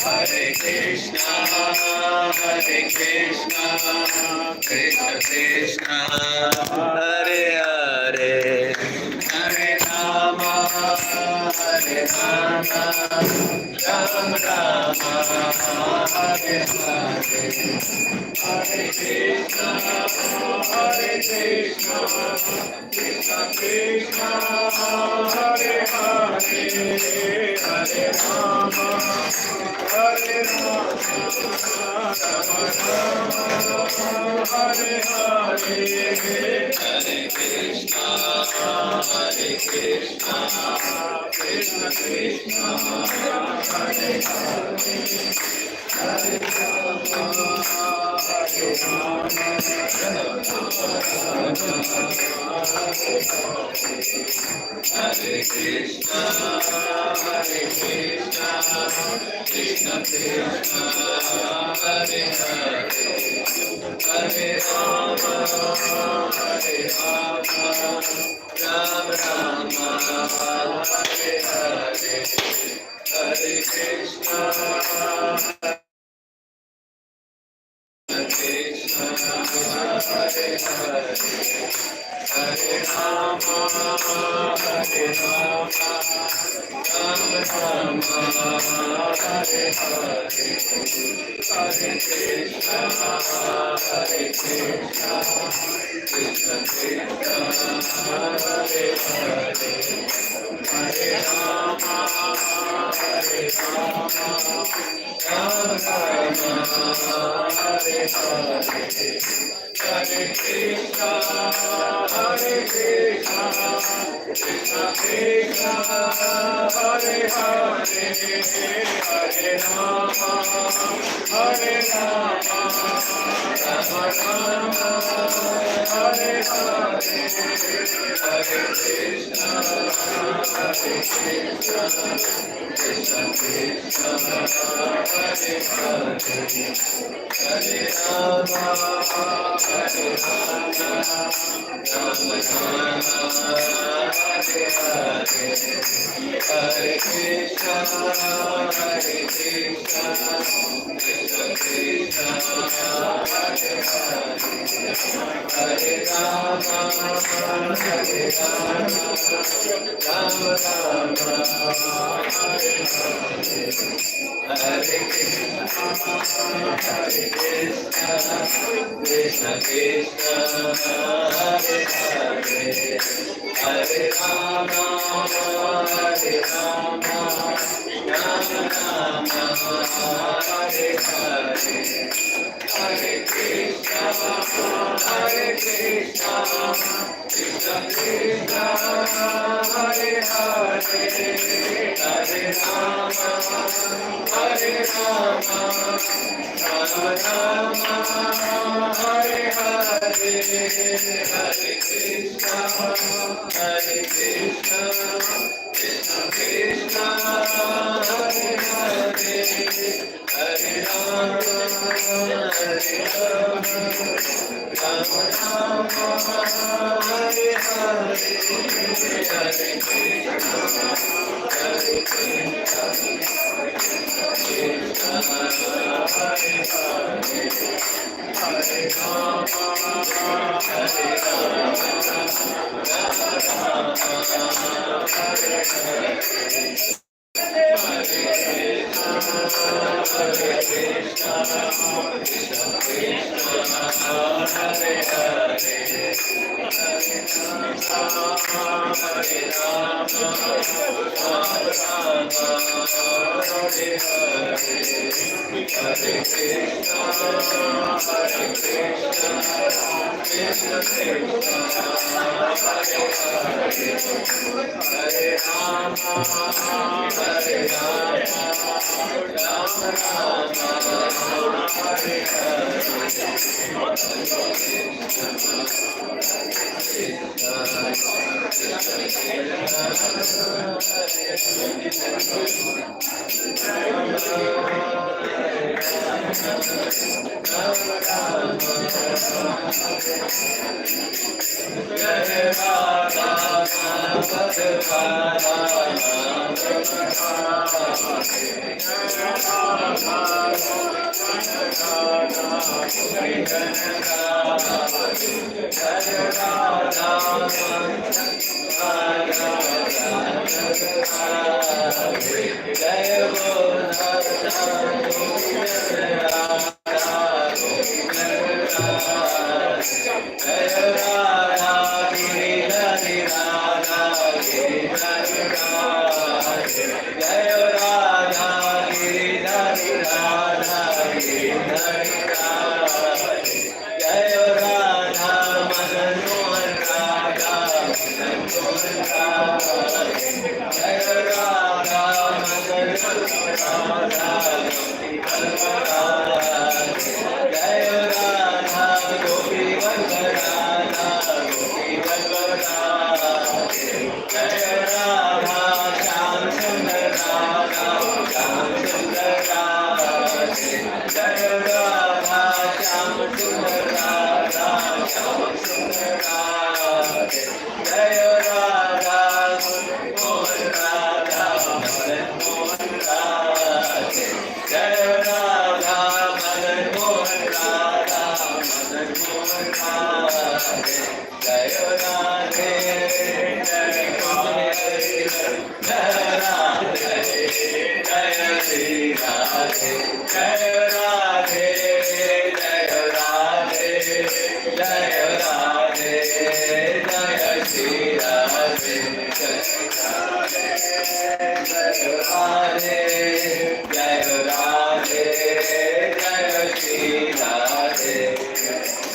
Hare Krishna Krishna Krishna Hare Hare Hare Rama Rama Rama Hare Hare Hare Krishna Krishna Krishna Hare Hare Hare Rama Hare Rama Hare Hare Hare Krishna Krishna Krishna Krishna Hare Hare Hare Rama Hare Rama Hare Krishna Krishna Krishna Hare Hare Hare Rama Rama Rama Hare Hare Hare Krishna Krishna Hare Hare Hare Rama Rama Rama Hare Hare Hare Krishna Krishna Krishna Hare Hare Hare Rama Rama Rama Hare Hare Hare Krishna Krishna Krishna Hare Hare Hare Rama Rama Rama Hare Hare Hare Krishna Krishna Krishna Hare Hare Hare Rama Hare Hare Krishna Krishna Krishna Krishna Hare Hare Rama Hare Rama Hare Hare Hare Krishna Krishna Krishna Hare Hare Hare Rama Rama Rama Hare Hare Hare Krishna Krishna Krishna Hare Hare Hare Rama Rama Hare Hare Hare Krishna Krishna Krishna Hare Hare Hare Rama Rama Hare Hare Hare Krishna Hare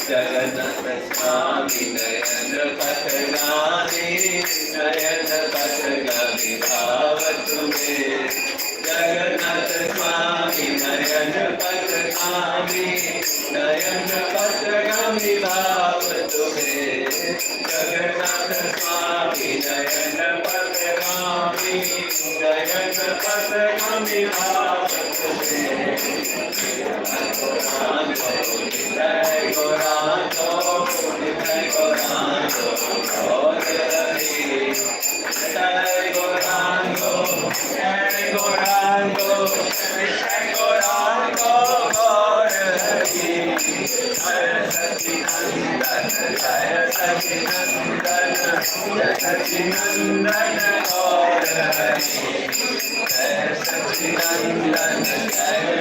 Janmastami nayan patgani nayan patgani bhavatu me Jagannath Swami nayan patgani nayan patgani bhavatu me Jagannath Swami nayan patgani nayan patgani bhavatu me Jai Gauranga, Jai Gauranga, Jai Gauranga, Jai Gauranga, Jai Gauranga, Jai Sachidananda, Jai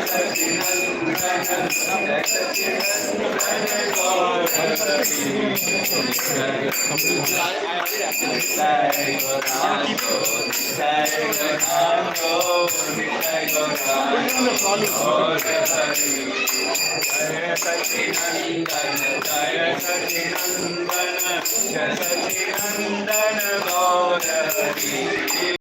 Sachidananda, Jai Sachidananda, Jai Sachidananda, Jai Sachidananda, Jai Jai